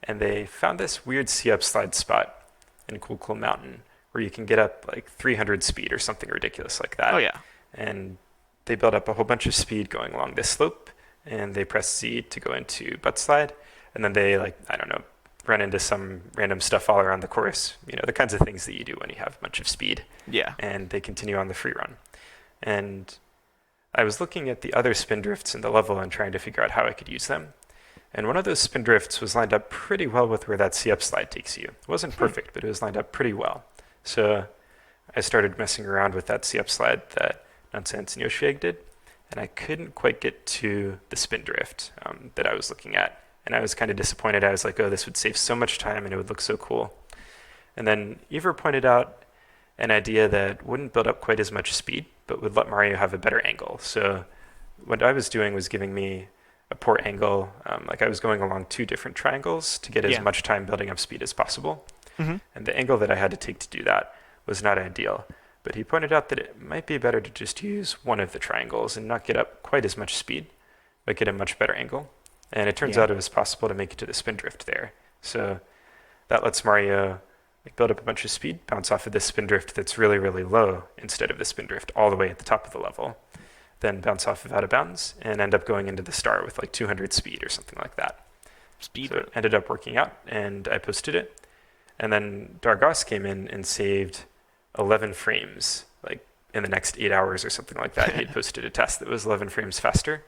Speaker 2: And they found this weird C-up slide spot in Cool Mountain where you can get up like 300 speed or something ridiculous like
Speaker 1: Oh
Speaker 2: that.
Speaker 1: yeah.
Speaker 2: And they build up a whole bunch of speed going along this slope, and they press Z to go into buttslide, and then they like, I don't know, run into some random stuff all around the course, the kinds of things that you do when you have a bunch of speed,
Speaker 1: Yeah.
Speaker 2: and they continue on the free run. And I was looking at the other spin drifts in the level and trying to figure out how I could use them. And one of those spin drifts was lined up pretty well with where that C-up slide takes you. It wasn't perfect, but it was lined up pretty well. So I started messing around with that C-up slide that Nonsense and yoshiegg did, and I couldn't quite get to the spin drift that I was looking at. And I was kind of disappointed. I was like, oh, this would save so much time and it would look so cool. And then Ever pointed out an idea that wouldn't build up quite as much speed, but would let Mario have a better angle. So what I was doing was giving me a poor angle. Like I was going along two different triangles to get as
Speaker 1: Yeah.
Speaker 2: much time building up speed as possible.
Speaker 1: Mm-hmm.
Speaker 2: And the angle that I had to take to do that was not ideal. But he pointed out that it might be better to just use one of the triangles and not get up quite as much speed, but get a much better angle. And it turns
Speaker 1: Yeah.
Speaker 2: out it was possible to make it to the spin drift there. So that lets Mario build up a bunch of speed, bounce off of this spin drift that's really, really low instead of the spin drift all the way at the top of the level, then bounce off of out of bounds and end up going into the star with like 200 speed or something like that.
Speaker 1: Speed
Speaker 2: So
Speaker 1: run.
Speaker 2: it ended up working out, and I posted it. And then Dargos came in and saved 11 frames, like in the next 8 hours or something like that. He had posted a test that was 11 frames faster.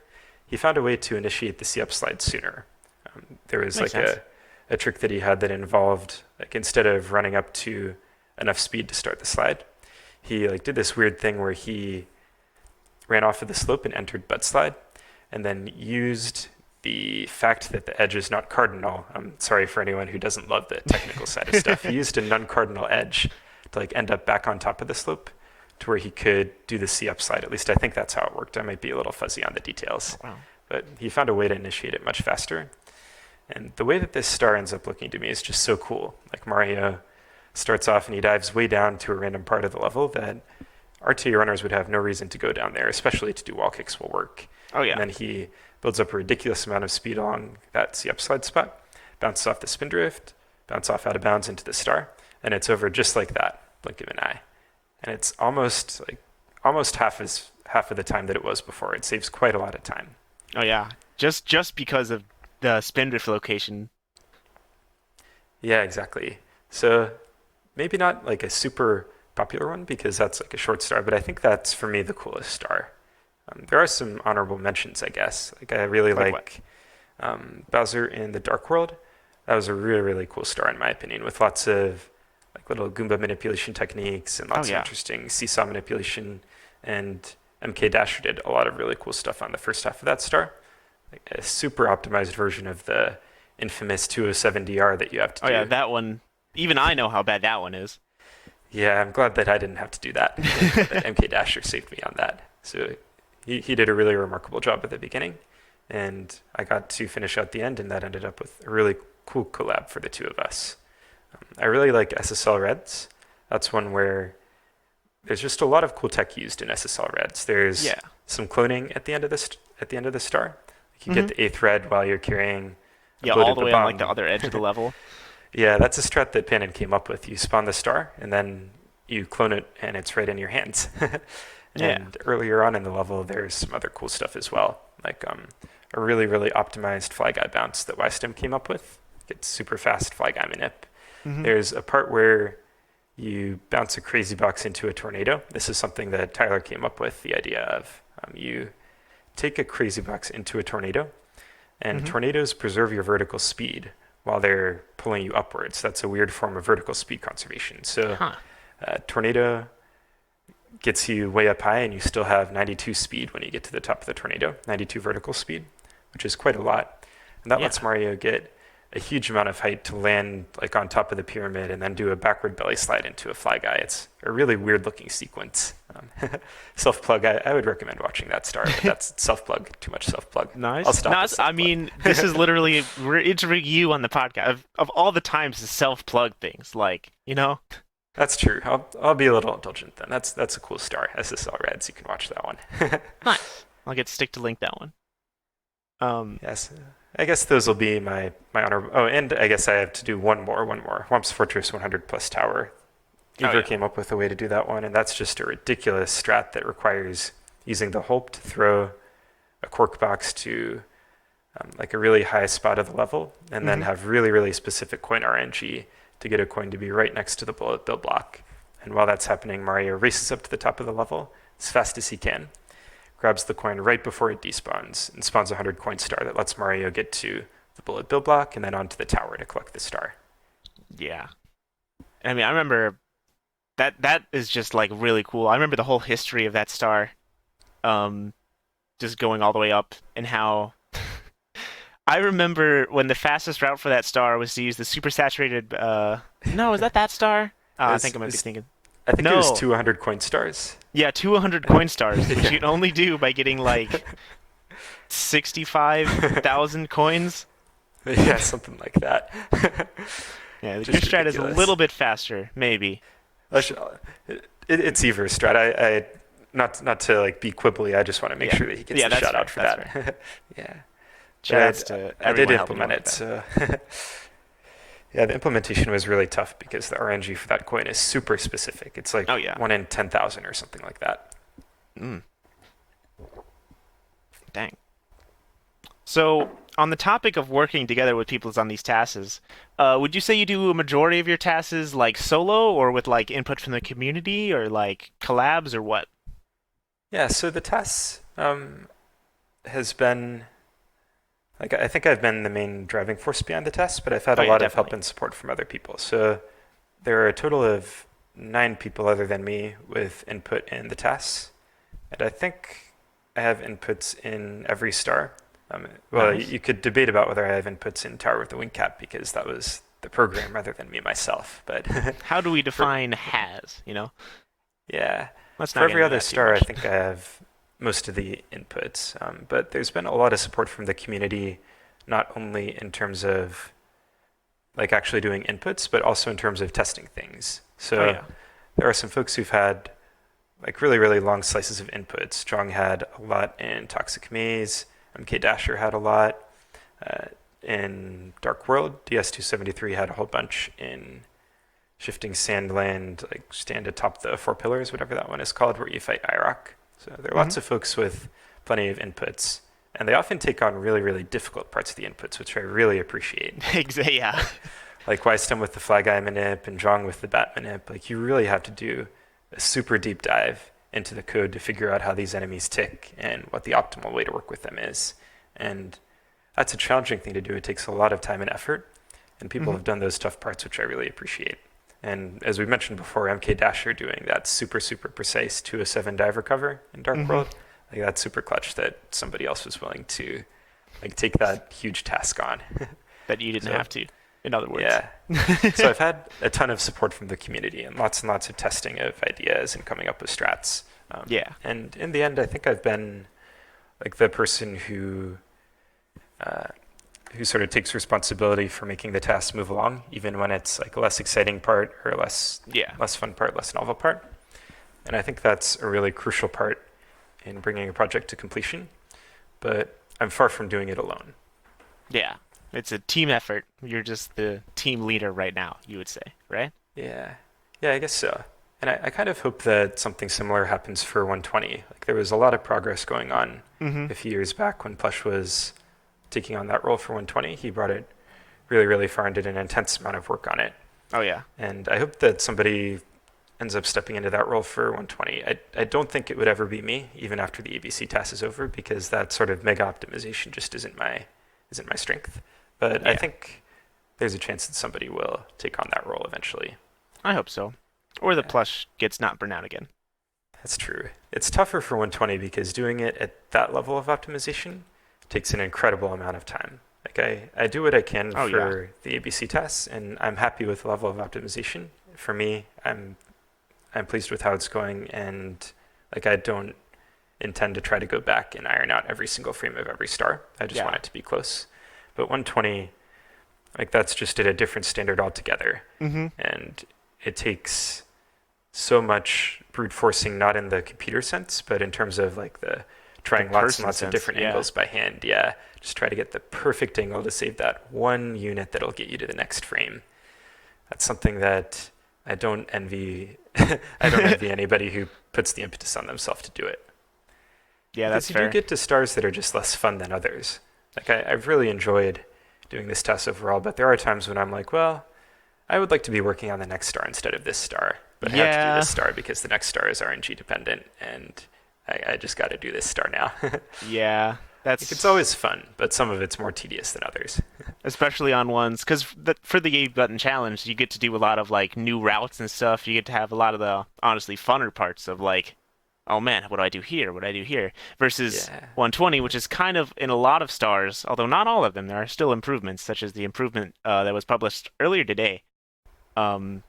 Speaker 2: He found a way to initiate the C-up slide sooner. There was
Speaker 1: Makes
Speaker 2: like
Speaker 1: sense.
Speaker 2: a trick that he had that involved, like instead of running up to enough speed to start the slide, he like did this weird thing where he ran off of the slope and entered buttslide, and then used the fact that the edge is not cardinal. I'm sorry for anyone who doesn't love the technical side of stuff. He used a non-cardinal edge to like end up back on top of the slope to where he could do the C upslide. At least I think that's how it worked. I might be a little fuzzy on the details.
Speaker 1: Oh, wow.
Speaker 2: But he found a way to initiate it much faster. And the way that this star ends up looking to me is just so cool. Like Mario starts off and he dives way down to a random part of the level that RTA runners would have no reason to go down there, especially to do wall kicks will work.
Speaker 1: Oh, yeah.
Speaker 2: And then he builds up a ridiculous amount of speed along that C upslide spot, bounces off the spin drift, bounces off out of bounds into the star, and it's over just like that, blink of an eye. And it's almost half of the time that it was before. It saves quite a lot of time.
Speaker 1: Oh, yeah. Just because of the spin drift location.
Speaker 2: Yeah, exactly. So maybe not like a super popular one because that's like a short star, but I think that's for me the coolest star. There are some honorable mentions, I guess. Like I really like Bowser in the Dark World. That was a really, really cool star in my opinion, with lots of like little Goomba manipulation techniques and lots of interesting seesaw manipulation. And mkdasher did a lot of really cool stuff on the first half of that star. Like a super optimized version of the infamous 207DR that you have to do.
Speaker 1: Oh yeah, that one. Even I know how bad that one is.
Speaker 2: Yeah, I'm glad that I didn't have to do that. That mkdasher saved me on that. So he did a really remarkable job at the beginning, and I got to finish out the end, and that ended up with a really cool collab for the two of us. I really like SSL Reds. That's one where there's just a lot of cool tech used in SSL Reds. There's some cloning at the end of the star. You get the 8th red while you're carrying
Speaker 1: all the way on like the other edge of the level.
Speaker 2: Yeah, that's a strat that Panon came up with. You spawn the star, and then you clone it, and it's right in your hands. And earlier on in the level, there's some other cool stuff as well, like a really, really optimized fly guy bounce that Ystem came up with. It's super fast fly guy manip. There's a part where you bounce a crazy box into a tornado. This is something that Tyler came up with, the idea of you take a crazy box into a tornado, and tornadoes preserve your vertical speed while they're pulling you upwards. That's a weird form of vertical speed conservation. So tornado gets you way up high, and you still have 92 speed when you get to the top of the tornado, 92 vertical speed, which is quite a lot. And that lets Mario get a huge amount of height to land like on top of the pyramid and then do a backward belly slide into a fly guy. It's a really weird looking sequence. Self-plug, I would recommend watching that star, but that's self-plug, too much self-plug.
Speaker 1: Nice.
Speaker 2: I'll stop
Speaker 1: nice. I mean, this is literally, we're interviewing you on the podcast. Of all the times to self-plug things, like, you know?
Speaker 2: That's true. I'll be a little indulgent then. That's a cool star. SSL Reds, you can watch that one.
Speaker 1: Nice. I'll get Stick to link that one.
Speaker 2: Yes. I guess those will be my honor. Oh, and I guess I have to do one more. Whomp's Fortress 100 plus tower. Eva came up with a way to do that one, and that's just a ridiculous strat that requires using the Hulp to throw a cork box to like a really high spot of the level, and then have really, really specific coin RNG to get a coin to be right next to the bullet bill block. And while that's happening, Mario races up to the top of the level as fast as he can, grabs the coin right before it despawns, and spawns a 100 coin star that lets Mario get to the bullet bill block and then onto the tower to collect the star.
Speaker 1: Yeah. I mean, I remember that is just like really cool. I remember the whole history of that star, just going all the way up, and how I remember when the fastest route for that star was to use the super saturated. No, is that star? I think I might be thinking.
Speaker 2: I think it was 200 coin stars.
Speaker 1: Yeah, 200 coin stars, which you can only do by getting like 65,000 coins.
Speaker 2: Yeah, something like that.
Speaker 1: Yeah, your strat is a little bit faster, maybe.
Speaker 2: It's Ever's strat. I not to like be quibbly. I just want to make sure that he gets the shout out for that.
Speaker 1: Right.
Speaker 2: Yeah.
Speaker 1: I
Speaker 2: did implement it. So yeah, the implementation was really tough because the RNG for that coin is super specific. It's like 1 in 10,000 or something like that.
Speaker 1: Dang. So, on the topic of working together with people on these TASes, would you say you do a majority of your TASes like solo, or with like input from the community, or like collabs, or what?
Speaker 2: Yeah, so the TAS has been, like, I think I've been the main driving force behind the TAS, but I've had a lot of help and support from other people. So there are a total of 9 people other than me with input in the TAS, and I think I have inputs in every star. Well,
Speaker 1: Nice.
Speaker 2: you could debate about whether I have inputs in Tower with the Wing Cap because that was the program rather than me myself. But
Speaker 1: How do we
Speaker 2: for,
Speaker 1: define has, you know?
Speaker 2: yeah,
Speaker 1: Let's
Speaker 2: for
Speaker 1: not get
Speaker 2: every
Speaker 1: into
Speaker 2: other
Speaker 1: that too
Speaker 2: star, I
Speaker 1: much.
Speaker 2: think I have most of the inputs. But there's been a lot of support from the community, not only in terms of like actually doing inputs, but also in terms of testing things.
Speaker 1: Oh
Speaker 2: So
Speaker 1: yeah.
Speaker 2: there are some folks who've had like really, really long slices of inputs. Jong had a lot in Toxic Maze. mkdasher had a lot. Uh, in Dark World, DS273 had a whole bunch in Shifting Sandland, like stand atop the four pillars, whatever that one is called, where you fight IROC. So there are
Speaker 1: Hmm.
Speaker 2: lots of folks with plenty of inputs, and they often take on really, really difficult parts of the inputs, which I really appreciate.
Speaker 1: Yeah.
Speaker 2: Like Wisdom with the Flag Eye manip and Jong with the Bat manip. Like you really have to do a super deep dive into the code to figure out how these enemies tick and what the optimal way to work with them is. And that's a challenging thing to do. It takes a lot of time and effort, and people
Speaker 1: Hmm.
Speaker 2: have done those tough parts, which I really appreciate. And as we mentioned before, mkdasher doing that super, super precise 207 dive recover in Dark
Speaker 1: Hmm.
Speaker 2: World, like that's super clutch that somebody else was willing to like take that huge task on.
Speaker 1: That you didn't
Speaker 2: So
Speaker 1: have to, in other words.
Speaker 2: yeah. So I've had a ton of support from the community and lots of testing of ideas and coming up with strats.
Speaker 1: Yeah.
Speaker 2: And in the end, I think I've been like the person uh, who sort of takes responsibility for making the tasks move along, even when it's like a less exciting part or
Speaker 1: Yeah.
Speaker 2: less fun part, less novel part. And I think that's a really crucial part in bringing a project to completion. But I'm far from doing it alone.
Speaker 1: Yeah. It's a team effort. You're just the team leader right now, you would say, right?
Speaker 2: Yeah, yeah, I guess so. And I kind of hope that something similar happens for 120. Like there was a lot of progress going on
Speaker 1: Hmm.
Speaker 2: a few years back when Plush was taking on that role for 120. He brought it really, really far and did an intense amount of work on it.
Speaker 1: Oh yeah.
Speaker 2: And I hope that somebody ends up stepping into that role for 120. I don't think it would ever be me, even after the ABC task is over, because that sort of mega optimization just isn't my strength. But I
Speaker 1: Yeah.
Speaker 2: think there's a chance that somebody will take on that role eventually.
Speaker 1: I hope so. Or the
Speaker 2: Yeah,
Speaker 1: plush gets not burnt out again.
Speaker 2: that's true. It's tougher for 120 because doing it at that level of optimization takes an incredible amount of time. Like I do what I can
Speaker 1: Oh yeah.
Speaker 2: for the ABC tests, and I'm happy with the level of optimization. For me, I'm pleased with how it's going, and like I don't intend to try to go back and iron out every single frame of every star. I just
Speaker 1: Yeah.
Speaker 2: want it to be close. But 120, like that's just at a different standard altogether,
Speaker 1: Hmm.
Speaker 2: and it takes so much brute forcing, not in the computer sense, but in terms of like the trying lots and
Speaker 1: Person
Speaker 2: lots of
Speaker 1: sense.
Speaker 2: different
Speaker 1: Yeah.
Speaker 2: angles by hand. Yeah, just try to get the perfect angle to save that one unit that'll get you to the next frame. That's something that I don't envy. I don't envy anybody who puts the impetus on themselves to do it.
Speaker 1: Yeah,
Speaker 2: Because
Speaker 1: that's
Speaker 2: you do
Speaker 1: fair.
Speaker 2: get to stars that are just less fun than others. Like I've really enjoyed doing this test overall, but there are times when I'm like, well, I would like to be working on the next star instead of this star, but I have to do
Speaker 1: Yeah.
Speaker 2: this star because the next star is RNG dependent, and I just got to do this star now. Like
Speaker 1: Yeah.
Speaker 2: it's
Speaker 1: That's
Speaker 2: always fun, but some of it's more tedious than others.
Speaker 1: especially on ones because for the A button challenge, you get to do a lot of like new routes and stuff. You get to have a lot of the honestly funner parts of like, oh man, what do I do here? What do I do here? Versus
Speaker 2: Yeah,
Speaker 1: 120, which is kind of in a lot of stars, although not all of them. There are still improvements, such as the improvement that was published earlier today. Um,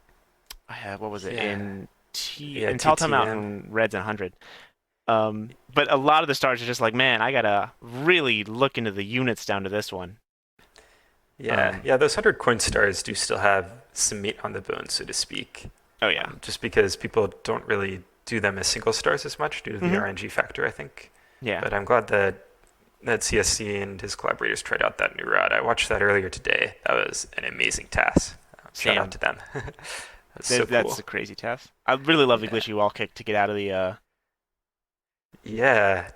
Speaker 1: what was it
Speaker 2: yeah, yeah.
Speaker 1: in Telltale
Speaker 2: TTM.
Speaker 1: Mountain Reds and 100? But a lot of the stars are just like, man, I gotta really look into the units down to this one.
Speaker 2: Yeah,
Speaker 1: Um,
Speaker 2: yeah. Those 100 coin stars do still have some meat on the bone, so to speak.
Speaker 1: oh yeah.
Speaker 2: Just because people don't really do them as single stars as much due to the
Speaker 1: Hmm.
Speaker 2: RNG factor, I think.
Speaker 1: Yeah.
Speaker 2: But I'm glad that CSC and his collaborators tried out that new route. I watched that earlier today. That was an amazing task. Shout out
Speaker 1: Damn.
Speaker 2: to them. That's so
Speaker 1: That's
Speaker 2: cool.
Speaker 1: a crazy test. I really love the
Speaker 2: Yeah,
Speaker 1: glitchy wall kick to get out of the
Speaker 2: yeah.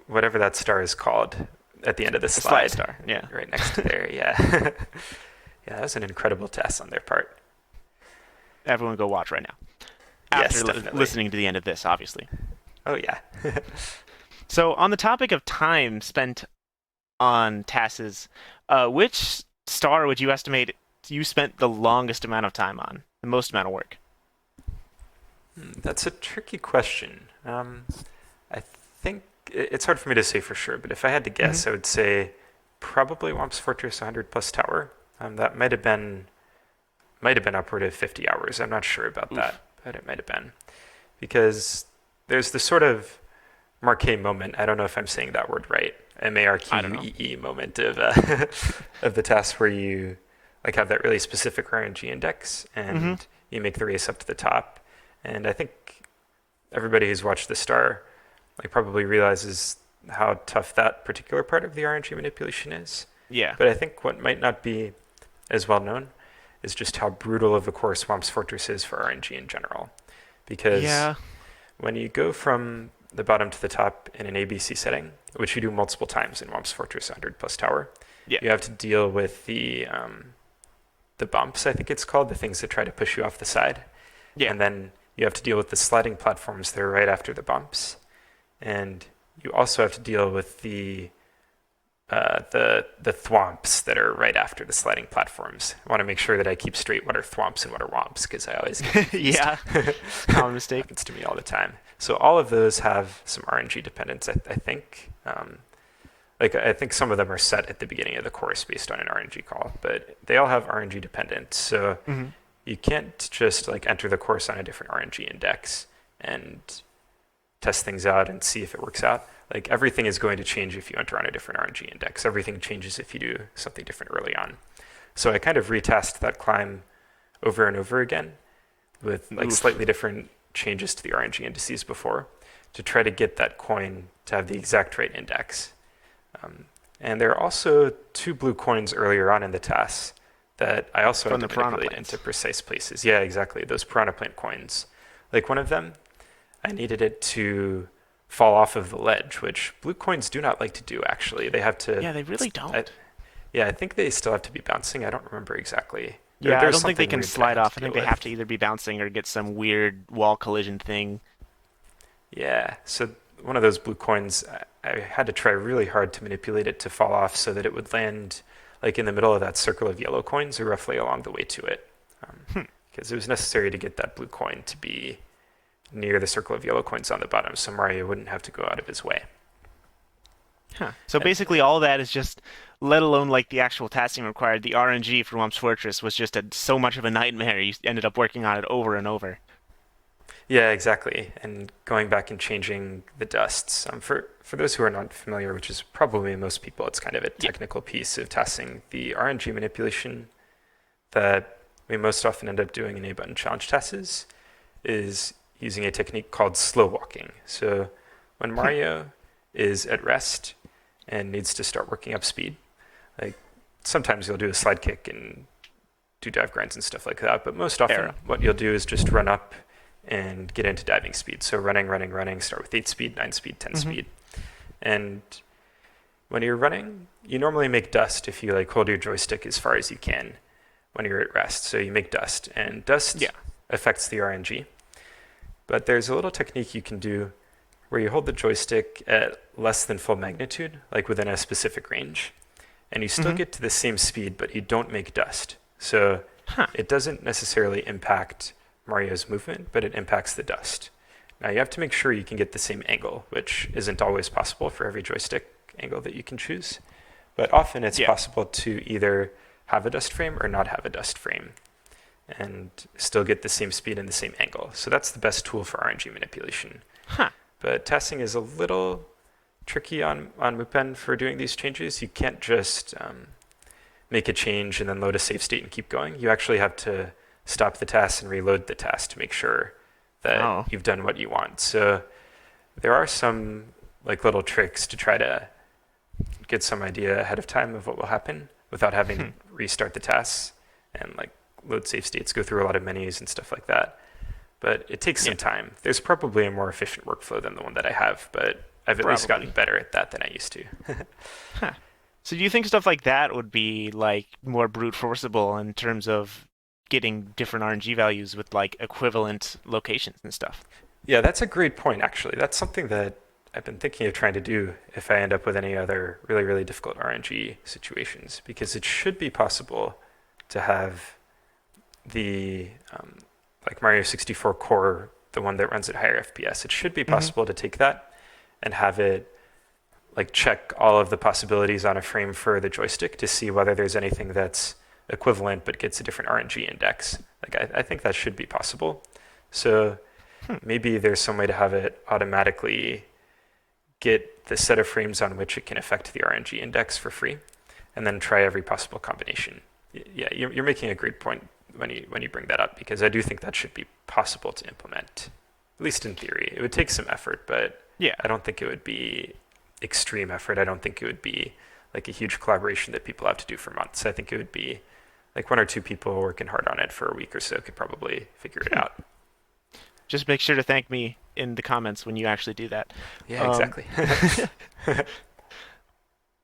Speaker 2: Whatever that star is called at the end of the
Speaker 1: slide
Speaker 2: slide,
Speaker 1: star. Yeah.
Speaker 2: right next to there. Yeah, yeah. That was an incredible test on their part.
Speaker 1: Everyone go watch right now.
Speaker 2: Yes,
Speaker 1: After
Speaker 2: definitely.
Speaker 1: listening to the end of this, obviously.
Speaker 2: Oh yeah.
Speaker 1: So, on the topic of time spent on TASes, which star would you estimate you spent the longest amount of time on, the most amount of work?
Speaker 2: That's a tricky question. I think it's hard for me to say for sure, but if I had to guess, I would say probably Womp's Fortress 100 plus tower. That might have been upward of 50 hours. I'm not sure about that, but it might have been. Because there's this sort of marquee moment, I don't know if I'm saying that word right,
Speaker 1: I don't know.
Speaker 2: MARQUEE moment of of the task where you like have that really specific RNG index and you make the race up to the top. And I think everybody who's watched the Star like probably realizes how tough that particular part of the RNG manipulation is.
Speaker 1: Yeah.
Speaker 2: But I think what might not be as well known is just how brutal of a course Swamp's Fortress is for RNG in general. Because
Speaker 1: Yeah.
Speaker 2: when you go from the bottom to the top in an ABC setting, which you do multiple times in Swamp's Fortress 100 plus tower,
Speaker 1: Yeah.
Speaker 2: you have to deal with the bumps, I think it's called, the things that try to push you off the side.
Speaker 1: Yeah.
Speaker 2: And then you have to deal with the sliding platforms that are right after the bumps. And you also have to deal with the thwomps that are right after the sliding platforms. I want to make sure that I keep straight what are thwomps and what are womps because I always get confused.
Speaker 1: Yeah. Common mistake.
Speaker 2: Happens to me all the time. So all of those have some RNG dependence, I think. I think some of them are set at the beginning of the course based on an RNG call, but they all have RNG dependence. So you can't just like enter the course on a different RNG index and test things out and see if it works out. Like everything is going to change if you enter on a different RNG index. Everything changes if you do something different early on. So I kind of retasked that climb over and over again with like slightly different changes to the RNG indices before to try to get that coin to have the exact right index. And there are also 2 blue coins earlier on in the TAS that I also had to manipulate into precise places. Yeah, exactly. Those piranha plant coins. Like one of them, I needed it to fall off of the ledge, which blue coins do not like to do, actually. They have to...
Speaker 1: Yeah, they really don't.
Speaker 2: I think they still have to be bouncing. I don't remember exactly.
Speaker 1: Yeah, I don't think they can slide off. I think they have to either be bouncing or get some weird wall collision thing.
Speaker 2: Yeah, so one of those blue coins, I had to try really hard to manipulate it to fall off so that it would land like in the middle of that circle of yellow coins or roughly along the way to it. Because it was necessary to get that blue coin to be near the circle of yellow coins on the bottom so Mario wouldn't have to go out of his way.
Speaker 1: So basically all that is just, let alone like the actual tasking required, the RNG for Womp's Fortress was just so much of a nightmare. You ended up working on it over and over.
Speaker 2: Yeah, exactly. And going back and changing the dusts. For those who are not familiar, which is probably most people, it's kind of a technical piece of tasking. The RNG manipulation that we most often end up doing in A-button challenge tasks is using a technique called slow walking. So when Mario is at rest and needs to start working up speed, like sometimes you'll do a slide kick and do dive grinds and stuff like that, but most often what you'll do is just run up and get into diving speed. So running, start with 8 speed, 9 speed, 10 speed. And when you're running, you normally make dust if you like hold your joystick as far as you can when you're at rest. So you make dust, and dust affects the RNG. But there's a little technique you can do where you hold the joystick at less than full magnitude, like within a specific range, and you still get to the same speed, but you don't make dust. So it doesn't necessarily impact Mario's movement, but it impacts the dust. Now you have to make sure you can get the same angle, which isn't always possible for every joystick angle that you can choose. But often it's possible to either have a dust frame or not have a dust frame and still get the same speed and the same angle. So that's the best tool for RNG manipulation. But tasking is a little tricky on Mupen for doing these changes. You can't just make a change and then load a save state and keep going. You actually have to stop the task and reload the task to make sure that you've done what you want. So there are some like little tricks to try to get some idea ahead of time of what will happen without having to restart the tasks and like load save states, go through a lot of menus and stuff like that. But it takes some time. There's probably a more efficient workflow than the one that I have, but I've at least gotten better at that than I used to.
Speaker 1: So do you think stuff like that would be like more brute forceable in terms of getting different RNG values with like equivalent locations and stuff?
Speaker 2: Yeah, that's a great point, actually. That's something that I've been thinking of trying to do if I end up with any other really, really difficult RNG situations, because it should be possible to have the like Mario 64 core, the one that runs at higher FPS. It should be possible to take that and have it like check all of the possibilities on a frame for the joystick to see whether there's anything that's equivalent but gets a different RNG index. Like I think that should be possible. So maybe there's some way to have it automatically get the set of frames on which it can affect the RNG index for free, and then try every possible combination. Yeah, you're making a great point when you bring that up, because I do think that should be possible to implement, at least in theory. It would take some effort, but
Speaker 1: Yeah.
Speaker 2: I don't think it would be extreme effort. I don't think it would be like a huge collaboration that people have to do for months. I think it would be like one or two people working hard on it for a week or so could probably figure it out.
Speaker 1: Just make sure to thank me in the comments when you actually do that.
Speaker 2: Yeah, exactly.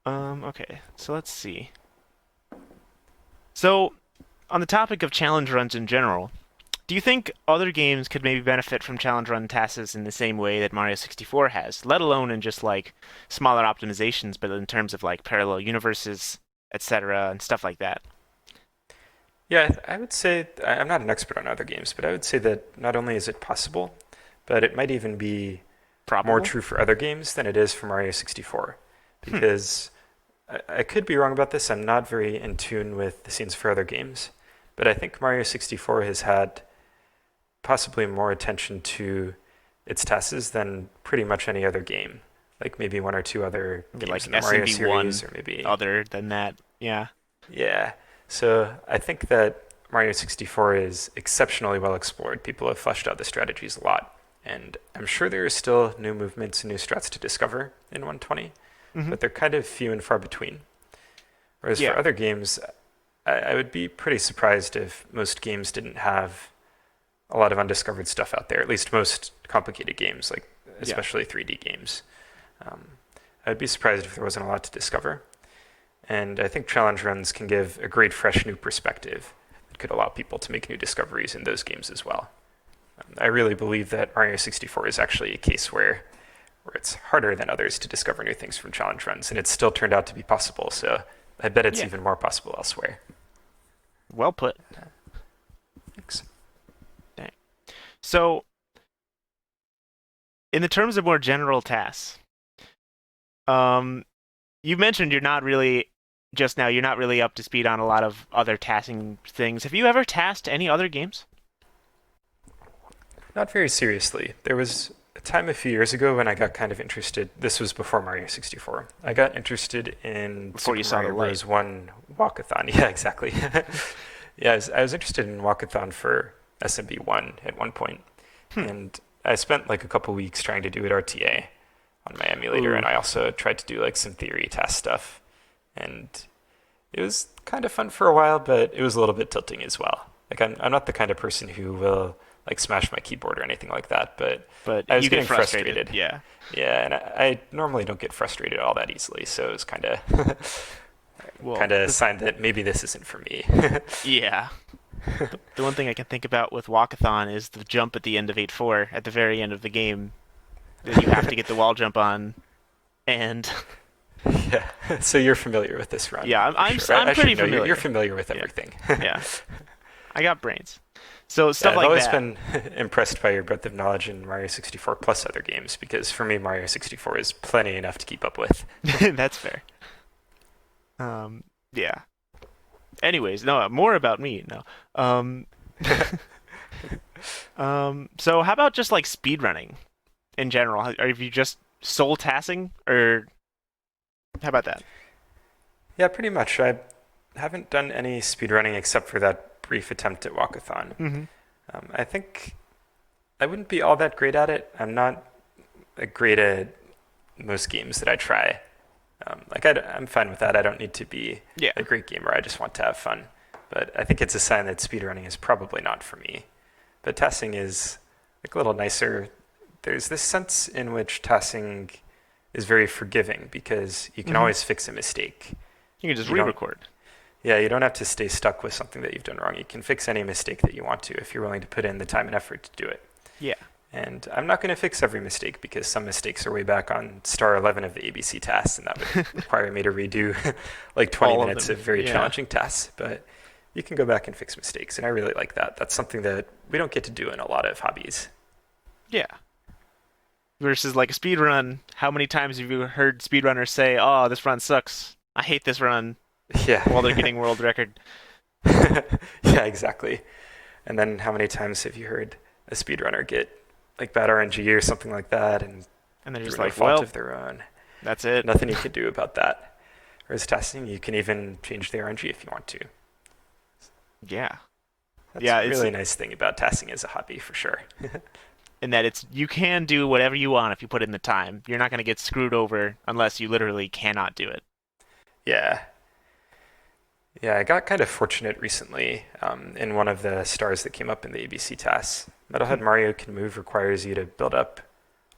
Speaker 1: Okay, so let's see. So, on the topic of challenge runs in general, do you think other games could maybe benefit from challenge run TASes in the same way that Mario 64 has, let alone in just like smaller optimizations, but in terms of like parallel universes, etc., and stuff like that?
Speaker 2: Yeah, I would say, I'm not an expert on other games, but I would say that not only is it possible, but it might even be
Speaker 1: Probable?
Speaker 2: more true for other games than it is for Mario 64. Because I could be wrong about this. I'm not very in tune with the scenes for other games, but I think Mario 64 has had possibly more attention to its TASes than pretty much any other game. Like maybe one or two other games
Speaker 1: Like
Speaker 2: in the Mario
Speaker 1: SMB1
Speaker 2: series, or maybe
Speaker 1: other than that, yeah.
Speaker 2: yeah. So I think that Mario 64 is exceptionally well explored. People have fleshed out the strategies a lot, and I'm sure there are still new movements and new strats to discover in 120, but they're kind of few and far between. Whereas
Speaker 1: Yeah.
Speaker 2: for other games, I would be pretty surprised if most games didn't have a lot of undiscovered stuff out there, at least most complicated games, like especially 3D games. I would be surprised if there wasn't a lot to discover. And I think challenge runs can give a great fresh new perspective that could allow people to make new discoveries in those games as well. I really believe that Mario 64 is actually a case where it's harder than others to discover new things from challenge runs, and it's still turned out to be possible, so I bet it's even more possible elsewhere.
Speaker 1: Well put.
Speaker 2: Thanks.
Speaker 1: Dang. So, in the terms of more general tasks, you mentioned you're not really up to speed on a lot of other tasking things. Have you ever tasked any other games?
Speaker 2: Not very seriously. There was a time a few years ago when I got kind of interested. This was before Mario 64. I got interested in
Speaker 1: Before you
Speaker 2: Super
Speaker 1: saw the
Speaker 2: Mario
Speaker 1: light.
Speaker 2: Bros. 1 walkathon. Yeah, exactly. Yeah, I was interested in walkathon for SMB1 at one point, and I spent like a couple weeks trying to do it RTA on my emulator, and I also tried to do like some theory task stuff, and it was kind of fun for a while, but it was a little bit tilting as well. Like I'm not the kind of person who will like smash my keyboard or anything like that, but I was
Speaker 1: you
Speaker 2: getting
Speaker 1: get frustrated. Yeah.
Speaker 2: Yeah, and I normally don't get frustrated all that easily, so it was kind of a sign that maybe this isn't for me.
Speaker 1: Yeah. The one thing I can think about with Walkathon is the jump at the end of 8-4, at the very end of the game, that you have to get the wall jump on, and
Speaker 2: Yeah, so you're familiar with this run.
Speaker 1: yeah, I'm
Speaker 2: Sure. I
Speaker 1: pretty
Speaker 2: should know
Speaker 1: familiar.
Speaker 2: You're familiar with everything.
Speaker 1: Yeah, I got brains. So stuff
Speaker 2: I've
Speaker 1: like
Speaker 2: always
Speaker 1: that.
Speaker 2: been impressed by your breadth of knowledge in Mario 64 plus other games, because for me, Mario 64 is plenty enough to keep up with.
Speaker 1: That's fair. Yeah. Anyways, no, more about me. No. So how about just like speedrunning in general? Are you just soul tassing, or how about that?
Speaker 2: Yeah, pretty much. I haven't done any speedrunning except for that brief attempt at walkathon. I think I wouldn't be all that great at it. I'm not great at most games that I try. I'm fine with that. I don't need to be a great gamer. I just want to have fun. But I think it's a sign that speedrunning is probably not for me. But tassing is like a little nicer. There's this sense in which tassing is very forgiving because you can always fix a mistake.
Speaker 1: You can just
Speaker 2: You don't-
Speaker 1: re-record.
Speaker 2: Yeah, you don't have to stay stuck with something that you've done wrong. You can fix any mistake that you want to if you're willing to put in the time and effort to do it.
Speaker 1: Yeah.
Speaker 2: And I'm not going to fix every mistake because some mistakes are way back on star 11 of the ABC tasks, and that would require me to redo like 20
Speaker 1: All of
Speaker 2: minutes
Speaker 1: them,
Speaker 2: of very
Speaker 1: yeah.
Speaker 2: challenging tasks. But you can go back and fix mistakes, and I really like that. That's something that we don't get to do in a lot of hobbies.
Speaker 1: Yeah. versus like a speed run. How many times have you heard speedrunners say, "Oh, this run sucks. I hate this run," while they're
Speaker 2: Yeah.
Speaker 1: getting world record?
Speaker 2: Yeah, exactly. And then how many times have you heard a speedrunner get like bad RNG or something like that, and
Speaker 1: And they're
Speaker 2: through
Speaker 1: just
Speaker 2: no
Speaker 1: like,
Speaker 2: fault
Speaker 1: "Well,
Speaker 2: of their own,
Speaker 1: that's it."
Speaker 2: nothing you can do about that. Whereas testing, you can even change the RNG if you want to.
Speaker 1: Yeah.
Speaker 2: That's
Speaker 1: Yeah,
Speaker 2: a
Speaker 1: it's
Speaker 2: really nice thing about testing as a hobby for sure.
Speaker 1: in that it's you can do whatever you want if you put in the time. You're not going to get screwed over unless you literally cannot do it.
Speaker 2: Yeah. Yeah, I got kind of fortunate recently in one of the stars that came up in the ABC TAS. Metalhead Mario Can Move requires you to build up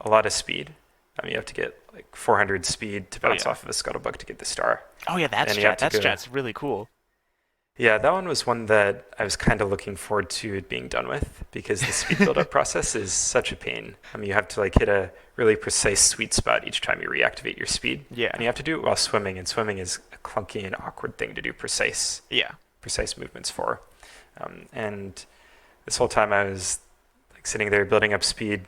Speaker 2: a lot of speed. You have to get like 400 speed to bounce off of a scuttlebug to get the star.
Speaker 1: Oh yeah, that
Speaker 2: And you have
Speaker 1: strat.
Speaker 2: to
Speaker 1: That
Speaker 2: go.
Speaker 1: strat's really cool.
Speaker 2: Yeah, that one was one that I was kind of looking forward to it being done with because the speed build-up process is such a pain. You have to like hit a really precise sweet spot each time you reactivate your speed.
Speaker 1: Yeah.
Speaker 2: And you have to do it while swimming, and swimming is a clunky and awkward thing to do precise
Speaker 1: Yeah.
Speaker 2: movements for. And this whole time I was like sitting there building up speed,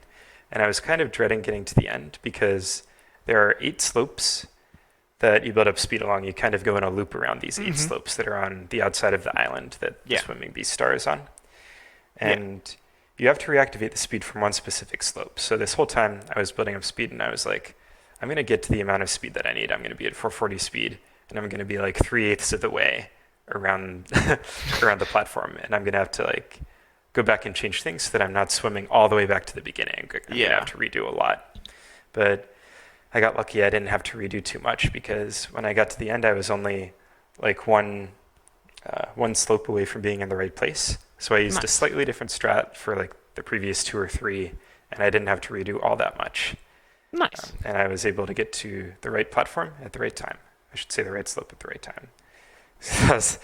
Speaker 2: and I was kind of dreading getting to the end because there are 8 slopes that you build up speed along. You kind of go in a loop around these 8 slopes that are on the outside of the island that the swimming beast star is on. And you have to reactivate the speed from one specific slope. So this whole time I was building up speed, and I was like, I'm going to get to the amount of speed that I need. I'm going to be at 440 speed, and I'm going to be like 3/8 of the way around around the platform, and I'm going to have to like go back and change things so that I'm not swimming all the way back to the beginning. I'm going to have to redo a lot. But I got lucky. I didn't have to redo too much because when I got to the end, I was only like one slope away from being in the right place. So I used a slightly different strat for like the previous 2 or 3, and I didn't have to redo all that much.
Speaker 1: Nice.
Speaker 2: And I was able to get to the right platform at the right time. I should say the right slope at the right time. So that was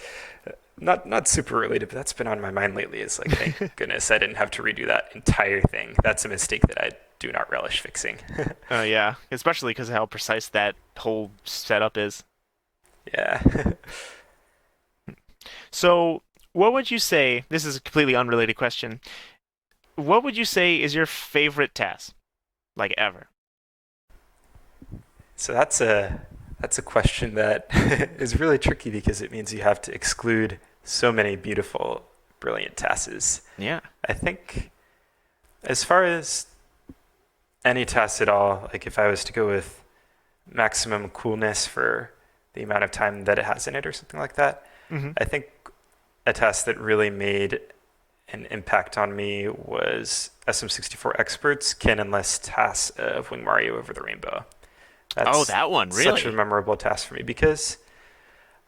Speaker 2: not super related, but that's been on my mind lately. It's like, thank goodness I didn't have to redo that entire thing. That's a mistake that I do not relish fixing.
Speaker 1: Oh yeah, especially because of how precise that whole setup is.
Speaker 2: Yeah.
Speaker 1: So, what would you say? This is a completely unrelated question. What would you say is your favorite TAS, like ever?
Speaker 2: So that's a question that is really tricky because it means you have to exclude so many beautiful, brilliant TASes.
Speaker 1: Yeah.
Speaker 2: I think as far as any TAS at all, like if I was to go with maximum coolness for the amount of time that it has in it or something like that, I think a TAS that really made an impact on me was SM64 Expert's cannonless TAS of Wing Mario Over the Rainbow. That's
Speaker 1: that one, really?
Speaker 2: such a memorable TAS for me because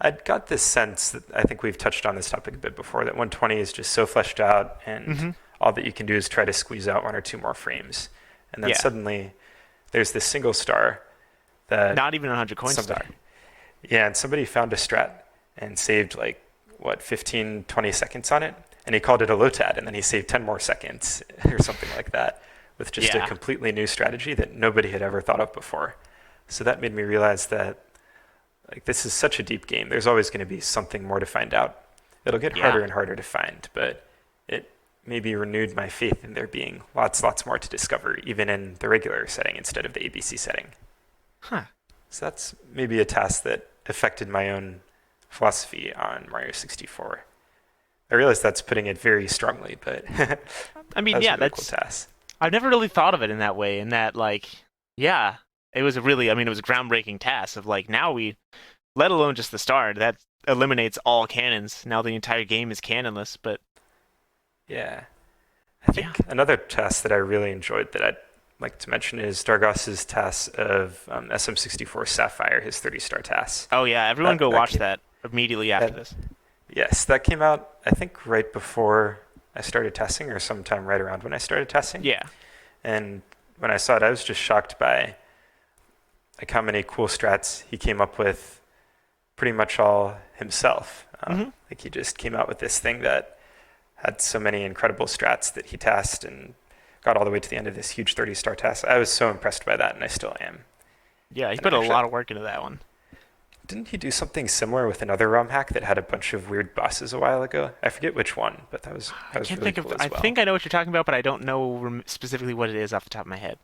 Speaker 2: I'd got this sense that I think we've touched on this topic a bit before, that 120 is just so fleshed out and all that you can do is try to squeeze out 1 or 2 more frames. And then suddenly there's this single star that...
Speaker 1: Not even a 100 coin star.
Speaker 2: Yeah, and somebody found a strat and saved 15, 20 seconds on it. And he called it a LOTAD, and then he saved 10 more seconds or something like that with just a completely new strategy that nobody had ever thought of before. So that made me realize that this is such a deep game. There's always going to be something more to find out. It'll get harder and harder to find, but it maybe renewed my faith in there being lots more to discover, even in the regular setting instead of the ABC setting.
Speaker 1: Huh.
Speaker 2: So that's maybe a TAS that affected my own philosophy on Mario 64. I realize that's putting it very strongly, but
Speaker 1: I mean,
Speaker 2: that's
Speaker 1: yeah,
Speaker 2: a really
Speaker 1: that's...
Speaker 2: cool TAS.
Speaker 1: I've never really thought of it in that way, in that, it was a groundbreaking TAS of, now we, let alone just the star, that eliminates all cannons. Now the entire game is cannonless, but...
Speaker 2: Yeah. I think another TAS that I really enjoyed that I'd like to mention is Dargos's TAS of SM64 Sapphire, his 30-star TAS.
Speaker 1: Oh yeah, everyone go watch that immediately after this.
Speaker 2: Yes, that came out, I think, right before I started testing, or sometime right around when I started testing.
Speaker 1: Yeah. And
Speaker 2: when I saw it, I was just shocked by how many cool strats he came up with pretty much all himself. He just came out with this thing that had so many incredible strats that he tasked and got all the way to the end of this huge 30-star task. I was so impressed by that, and I still am.
Speaker 1: Yeah, he put a lot of work into that one.
Speaker 2: Didn't he do something similar with another ROM hack that had a bunch of weird bosses a while ago? I forget which one, but that was really cool as well.
Speaker 1: I think I know what you're talking about, but I don't know specifically what it is off the top of my head.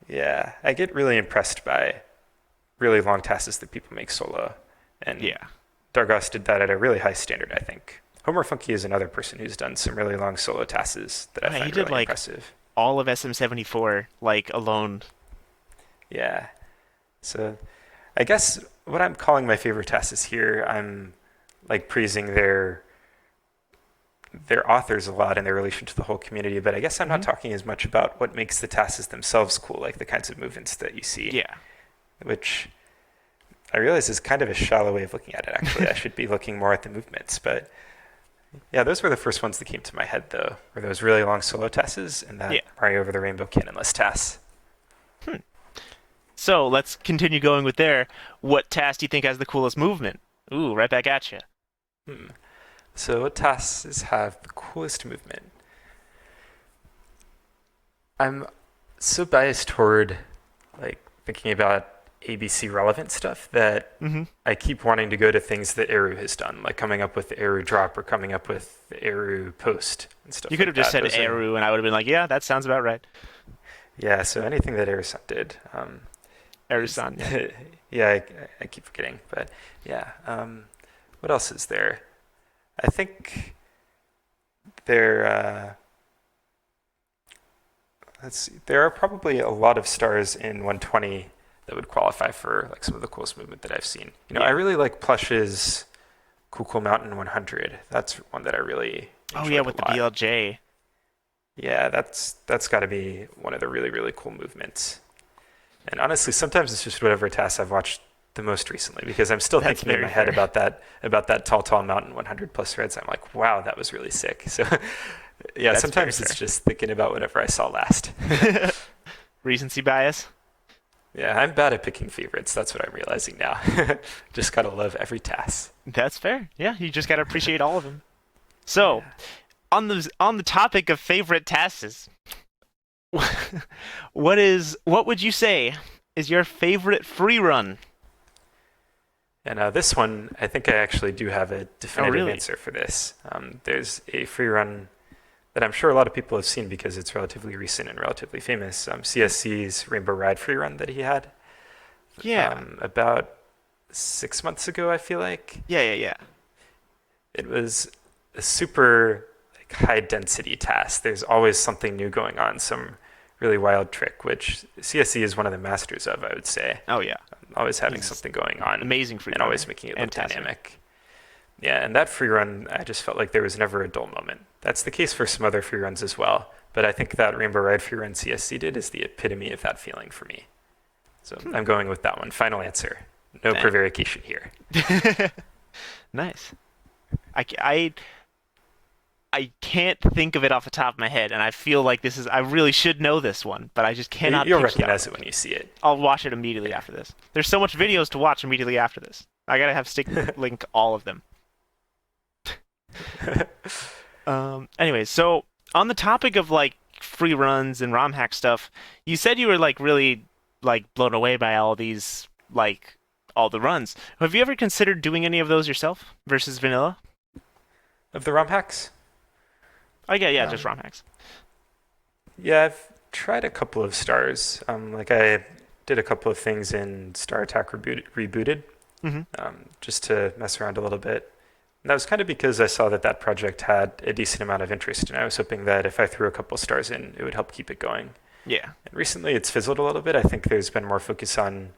Speaker 2: Yeah, I get really impressed by really long tasks that people make solo. And
Speaker 1: Yeah.
Speaker 2: Dargos did that at a really high standard, I think. Homer Funky is another person who's done some really long solo tasks that I
Speaker 1: Oh, yeah, he
Speaker 2: find
Speaker 1: did
Speaker 2: really
Speaker 1: like
Speaker 2: impressive.
Speaker 1: all of SM74 like alone.
Speaker 2: Yeah. So I guess what I'm calling my favorite tasks here, I'm like praising their authors a lot and their relation to the whole community, but I guess I'm not
Speaker 1: Hmm.
Speaker 2: talking as much about what makes the tasks themselves cool, like the kinds of movements that you see,
Speaker 1: Yeah.
Speaker 2: which I realize is kind of a shallow way of looking at it, actually. I should be looking more at the movements, but yeah, those were the first ones that came to my head, though, were those really long solo tasks and that
Speaker 1: Yeah.
Speaker 2: Mario over the Rainbow cannonless task.
Speaker 1: Hmm. So let's continue going with there. What task do you think has the coolest movement? Ooh, right back at you.
Speaker 2: Hmm. So what tasks have the coolest movement? I'm so biased toward like thinking about ABC relevant stuff that
Speaker 1: Hmm.
Speaker 2: I keep wanting to go to things that Eru has done, like coming up with the Eru drop or coming up with the Eru post and stuff
Speaker 1: You could
Speaker 2: like
Speaker 1: have just
Speaker 2: that.
Speaker 1: said
Speaker 2: Those are,
Speaker 1: Eru, and I would have been like, yeah, that sounds about right.
Speaker 2: yeah, so anything that Eru did. Is,
Speaker 1: Eru-san, yeah.
Speaker 2: yeah, I keep forgetting, but yeah. What else is there? I think there, let's see, there are probably a lot of stars in 120 that would qualify for like some of the coolest movement that I've seen. I
Speaker 1: Yeah.
Speaker 2: really like Plush's Cool Mountain 100. That's one that I really
Speaker 1: Oh yeah,
Speaker 2: enjoyed
Speaker 1: with
Speaker 2: a
Speaker 1: the
Speaker 2: lot.
Speaker 1: BLJ.
Speaker 2: Yeah, that's got to be one of the really really cool movements. And honestly, sometimes it's just whatever task I've watched the most recently because I'm still
Speaker 1: That's
Speaker 2: thinking in
Speaker 1: very
Speaker 2: my head
Speaker 1: fair.
Speaker 2: about that tall mountain 100 plus Reds. I'm like, wow, that was really sick. So yeah,
Speaker 1: That's very
Speaker 2: sometimes it's just thinking about whatever I saw last.
Speaker 1: fair. Recency bias.
Speaker 2: Yeah, I'm bad at picking favorites. That's what I'm realizing now. Just gotta love every task.
Speaker 1: That's fair. Yeah, you just gotta appreciate all of them. So,
Speaker 2: Yeah.
Speaker 1: on the topic of favorite tasks, what would you say is your favorite free run?
Speaker 2: And this one, I think I actually do have a
Speaker 1: Oh,
Speaker 2: definitive
Speaker 1: really?
Speaker 2: answer for this. There's a free run that I'm sure a lot of people have seen because it's relatively recent and relatively famous. CeeSZee's Rainbow Ride free run that he had
Speaker 1: Yeah.
Speaker 2: about 6 months ago, I feel like.
Speaker 1: Yeah, yeah, yeah.
Speaker 2: It was a super like, high density task. There's always something new going on, some really wild trick, which CeeSZee is one of the masters of, I would say.
Speaker 1: Oh, yeah.
Speaker 2: Always having
Speaker 1: He's
Speaker 2: something going on
Speaker 1: amazing free
Speaker 2: and always
Speaker 1: runner
Speaker 2: making it
Speaker 1: and
Speaker 2: look
Speaker 1: TASer.
Speaker 2: dynamic. Yeah, and that free run, I just felt like there was never a dull moment. That's the case for some other free runs as well. But I think that Rainbow Ride free run CeeSZee did is the epitome of that feeling for me. So
Speaker 1: Hmm.
Speaker 2: I'm going with that one. Final answer. No
Speaker 1: Dang.
Speaker 2: prevarication here.
Speaker 1: Nice. I can't think of it off the top of my head, and I feel like I really should know this one, but I just cannot
Speaker 2: You'll
Speaker 1: picture it off
Speaker 2: recognize
Speaker 1: the
Speaker 2: it
Speaker 1: top of
Speaker 2: when
Speaker 1: my
Speaker 2: you
Speaker 1: head.
Speaker 2: see it.
Speaker 1: I'll watch it immediately
Speaker 2: Yeah.
Speaker 1: after this. There's so much videos to watch immediately after this. I gotta have stick link all of them. Anyways, so on the topic of like free runs and ROM hack stuff, you said you were like really like blown away by all these like all the runs. Have you ever considered doing any of those yourself versus vanilla?
Speaker 2: Of the ROM hacks?
Speaker 1: Oh yeah, yeah, just ROM
Speaker 2: Um,
Speaker 1: hacks.
Speaker 2: yeah, I've tried a couple of stars. Like I did a couple of things in Star Attack Rebooted,
Speaker 1: Hmm.
Speaker 2: just to mess around a little bit. And that was kind of because I saw that that project had a decent amount of interest, and I was hoping that if I threw a couple stars in, it would help keep it going.
Speaker 1: Yeah.
Speaker 2: And recently, it's fizzled a little bit. I think there's been more focus on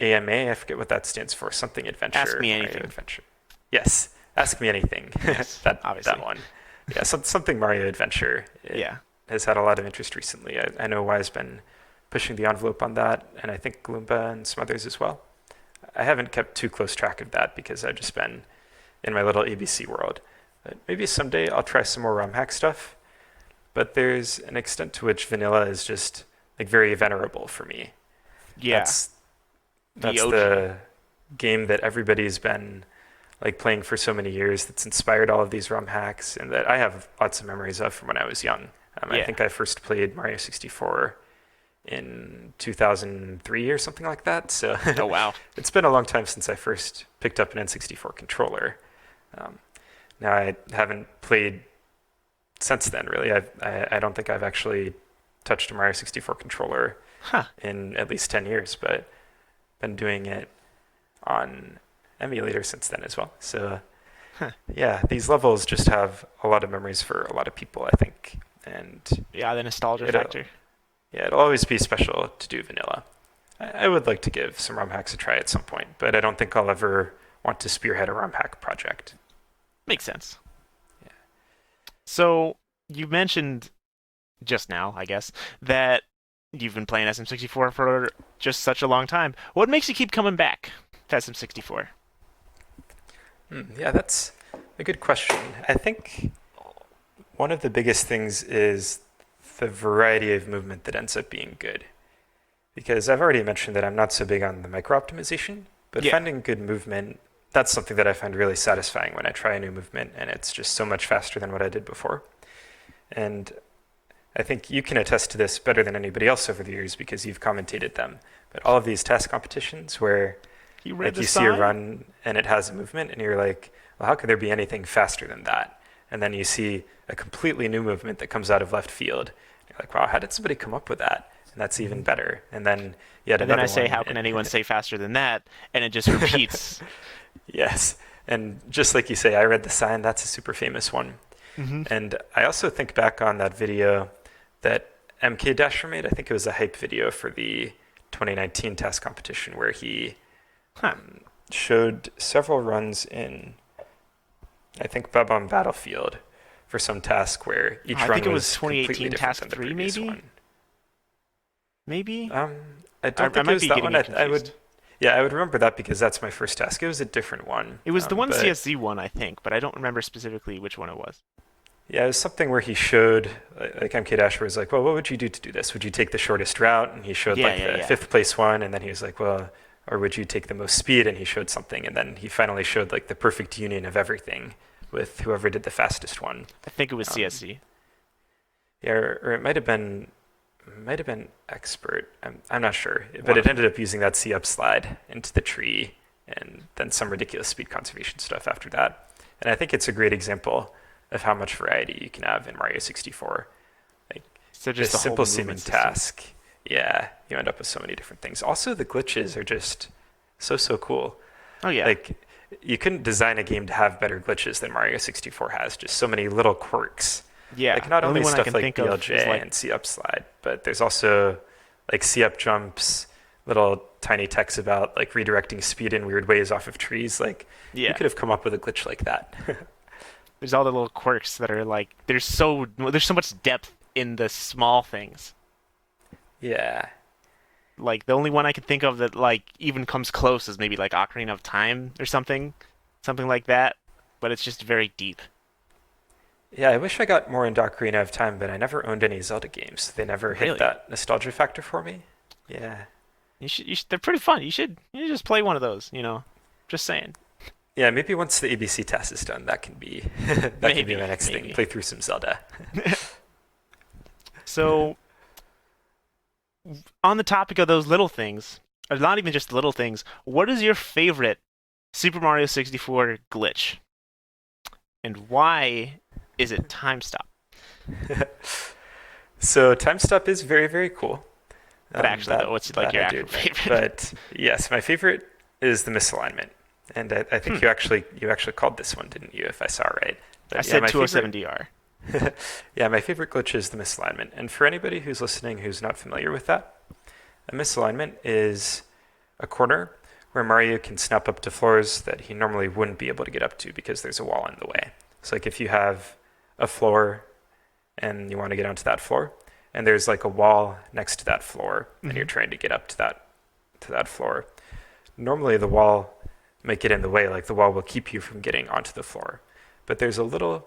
Speaker 2: AMA. I forget what that stands for. Something
Speaker 1: Ask
Speaker 2: adventure,
Speaker 1: me
Speaker 2: Mario
Speaker 1: anything.
Speaker 2: Adventure. Yes, ask me anything.
Speaker 1: Yes,
Speaker 2: That
Speaker 1: obviously.
Speaker 2: one. Yeah, something Mario Adventure. It
Speaker 1: Yeah.
Speaker 2: has had a lot of interest recently. I know Y's been pushing the envelope on that, and I think Gloomba and some others as well. I haven't kept too close track of that because I've just been in my little ABC world. But maybe someday I'll try some more ROM hack stuff. But there's an extent to which vanilla is just like very venerable for me.
Speaker 1: Yeah.
Speaker 2: That's
Speaker 1: The
Speaker 2: that's
Speaker 1: OG.
Speaker 2: the game that everybody's been like playing for so many years that's inspired all of these ROM hacks and that I have lots of memories of from when I was young. I
Speaker 1: Yeah.
Speaker 2: think I first played Mario 64 in 2003 or something like that. So
Speaker 1: Oh wow.
Speaker 2: it's been a long time since I first picked up an N64 controller. Um, Now I haven't played since then. Really, I don't think I've actually touched a Mario 64 controller
Speaker 1: Huh.
Speaker 2: in at least 10 years, but been doing it on emulator since then as well. So
Speaker 1: Huh.
Speaker 2: yeah, these levels just have a lot of memories for a lot of people, I think. And
Speaker 1: Yeah, the nostalgia
Speaker 2: it'll,
Speaker 1: factor.
Speaker 2: yeah, it'll always be special to do vanilla. I would like to give some ROM hacks a try at some point, but I don't think I'll ever want to spearhead a ROM hack project.
Speaker 1: Makes sense.
Speaker 2: Yeah.
Speaker 1: So you mentioned just now, I guess, that you've been playing SM64 for just such a long time. What makes you keep coming back to SM64?
Speaker 2: Yeah, that's a good question. I think one of the biggest things is the variety of movement that ends up being good. Because I've already mentioned that I'm not so big on the micro optimization, but
Speaker 1: Yeah.
Speaker 2: finding good movement, that's something that I find really satisfying when I try a new movement, and it's just so much faster than what I did before. And I think you can attest to this better than anybody else over the years because you've commentated them. But all of these test competitions where
Speaker 1: You read the
Speaker 2: you see a
Speaker 1: sign?
Speaker 2: run and it has a movement and you're like, well, how could there be anything faster than that? And then you see a completely new movement that comes out of left field. You're like, wow, how did somebody come up with that? And that's even better. And then yet
Speaker 1: And then
Speaker 2: another
Speaker 1: I say,
Speaker 2: one.
Speaker 1: how can anyone say faster than that? And it just repeats.
Speaker 2: Yes. And just like you say, I read the sign. That's a super famous one.
Speaker 1: Mm-hmm.
Speaker 2: And I also think back on that video that mkdasher made. I think it was a hype video for the 2019 TAS competition where he showed several runs in, I think, BoB on Battlefield for some task where each
Speaker 1: I
Speaker 2: run
Speaker 1: think it was
Speaker 2: was
Speaker 1: 2018
Speaker 2: completely different
Speaker 1: task
Speaker 2: than the
Speaker 1: 3,
Speaker 2: previous
Speaker 1: maybe?
Speaker 2: one.
Speaker 1: Maybe?
Speaker 2: I don't think
Speaker 1: might
Speaker 2: it was
Speaker 1: be
Speaker 2: that
Speaker 1: getting
Speaker 2: one.
Speaker 1: it
Speaker 2: I would,
Speaker 1: confused.
Speaker 2: yeah, I would remember that because that's my first task. It was a different one.
Speaker 1: It was the one
Speaker 2: But
Speaker 1: CeeSZee one, I think, but I don't remember specifically which one it was.
Speaker 2: yeah, it was something where he showed, like mkdasher was like, well, what would you do to do this? Would you take the shortest route? And he showed the fifth place one, and then he was like, well, or would you take the most speed? And he showed something, and then he finally showed like the perfect union of everything with whoever did the fastest one.
Speaker 1: I think it was CeeSZee.
Speaker 2: Yeah, or it might have been expert. I'm not sure, but it ended up using that C up slide into the tree, and then some ridiculous speed conservation stuff after that. And I think it's a great example of how much variety you can have in Mario 64. Like
Speaker 1: So just
Speaker 2: this
Speaker 1: the
Speaker 2: simple
Speaker 1: whole
Speaker 2: seeming
Speaker 1: movement system.
Speaker 2: task, yeah, you end up with so many different things. Also, the glitches are just so cool.
Speaker 1: Oh yeah.
Speaker 2: Like you couldn't design a game to have better glitches than Mario 64 has. Just so many little quirks.
Speaker 1: Yeah.
Speaker 2: Like not
Speaker 1: the only
Speaker 2: only
Speaker 1: one I
Speaker 2: stuff
Speaker 1: can
Speaker 2: like
Speaker 1: think of is
Speaker 2: BLJ
Speaker 1: like
Speaker 2: and C up slide, but there's also like C up jumps, little tiny texts about like redirecting speed in weird ways off of trees. Like you could have come up with a glitch like that.
Speaker 1: there's all the little quirks that are like there's so much depth in the small things.
Speaker 2: Yeah.
Speaker 1: Like the only one I can think of that like even comes close is maybe like Ocarina of Time or something like that. But it's just very deep.
Speaker 2: Yeah, I wish I got more into Ocarina of Time, but I never owned any Zelda games. They never hit
Speaker 1: Really?
Speaker 2: that nostalgia factor for me. Yeah.
Speaker 1: You should they're pretty fun. You should just play one of those. Just saying.
Speaker 2: Yeah, maybe once the ABC test is done, that can be that can be my next
Speaker 1: maybe.
Speaker 2: thing. Play through some Zelda.
Speaker 1: So, on the topic of those little things, or not even just little things, what is your favorite Super Mario 64 glitch? And why is it time stop?
Speaker 2: So time stop is very cool.
Speaker 1: But actually, though, what's like your actual favorite?
Speaker 2: But yes, my favorite is the misalignment, and I think you actually called this one, didn't you? If I saw right. But
Speaker 1: I said 207DR.
Speaker 2: Yeah, my favorite glitch is the misalignment. And for anybody who's listening who's not familiar with that, a misalignment is a corner where Mario can snap up to floors that he normally wouldn't be able to get up to because there's a wall in the way. So like if you have a floor and you want to get onto that floor, and there's like a wall next to that floor, and you're trying to get up to that floor, normally the wall might get in the way, like the wall will keep you from getting onto the floor. But there's a little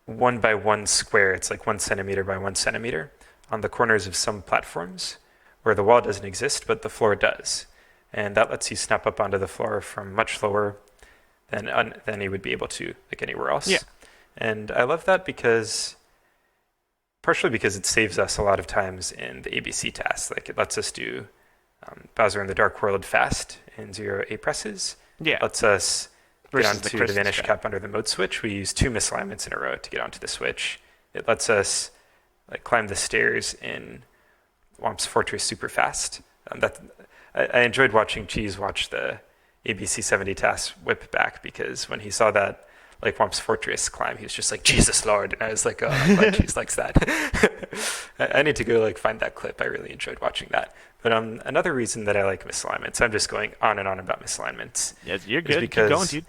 Speaker 2: 1x1 square, it's like 1 centimeter by 1 centimeter, on the corners of some platforms where the wall doesn't exist, but the floor does. And that lets you snap up onto the floor from much lower than you would be able to like anywhere else.
Speaker 1: Yeah.
Speaker 2: And I love that partially because it saves us a lot of times in the ABC tasks. Like it lets us do Bowser in the Dark World fast in 0 A presses.
Speaker 1: Yeah.
Speaker 2: It lets us get
Speaker 1: Versus
Speaker 2: onto
Speaker 1: the
Speaker 2: the Vanish
Speaker 1: strat.
Speaker 2: cap under the Moat switch. We use 2 misalignments in a row to get onto the switch. It lets us like climb the stairs in Womp's Fortress super fast. I enjoyed watching Cheese watch the ABC 70 TAS whip back, because when he saw that like Womp's Fortress climb, he was just like, Jesus Lord. And I was like, oh, I'm glad Cheese likes that. I need to go like find that clip. I really enjoyed watching that. But another reason that I like misalignments, I'm just going on and on about misalignments.
Speaker 1: Yeah, you're good.
Speaker 2: Because,
Speaker 1: keep going, dude.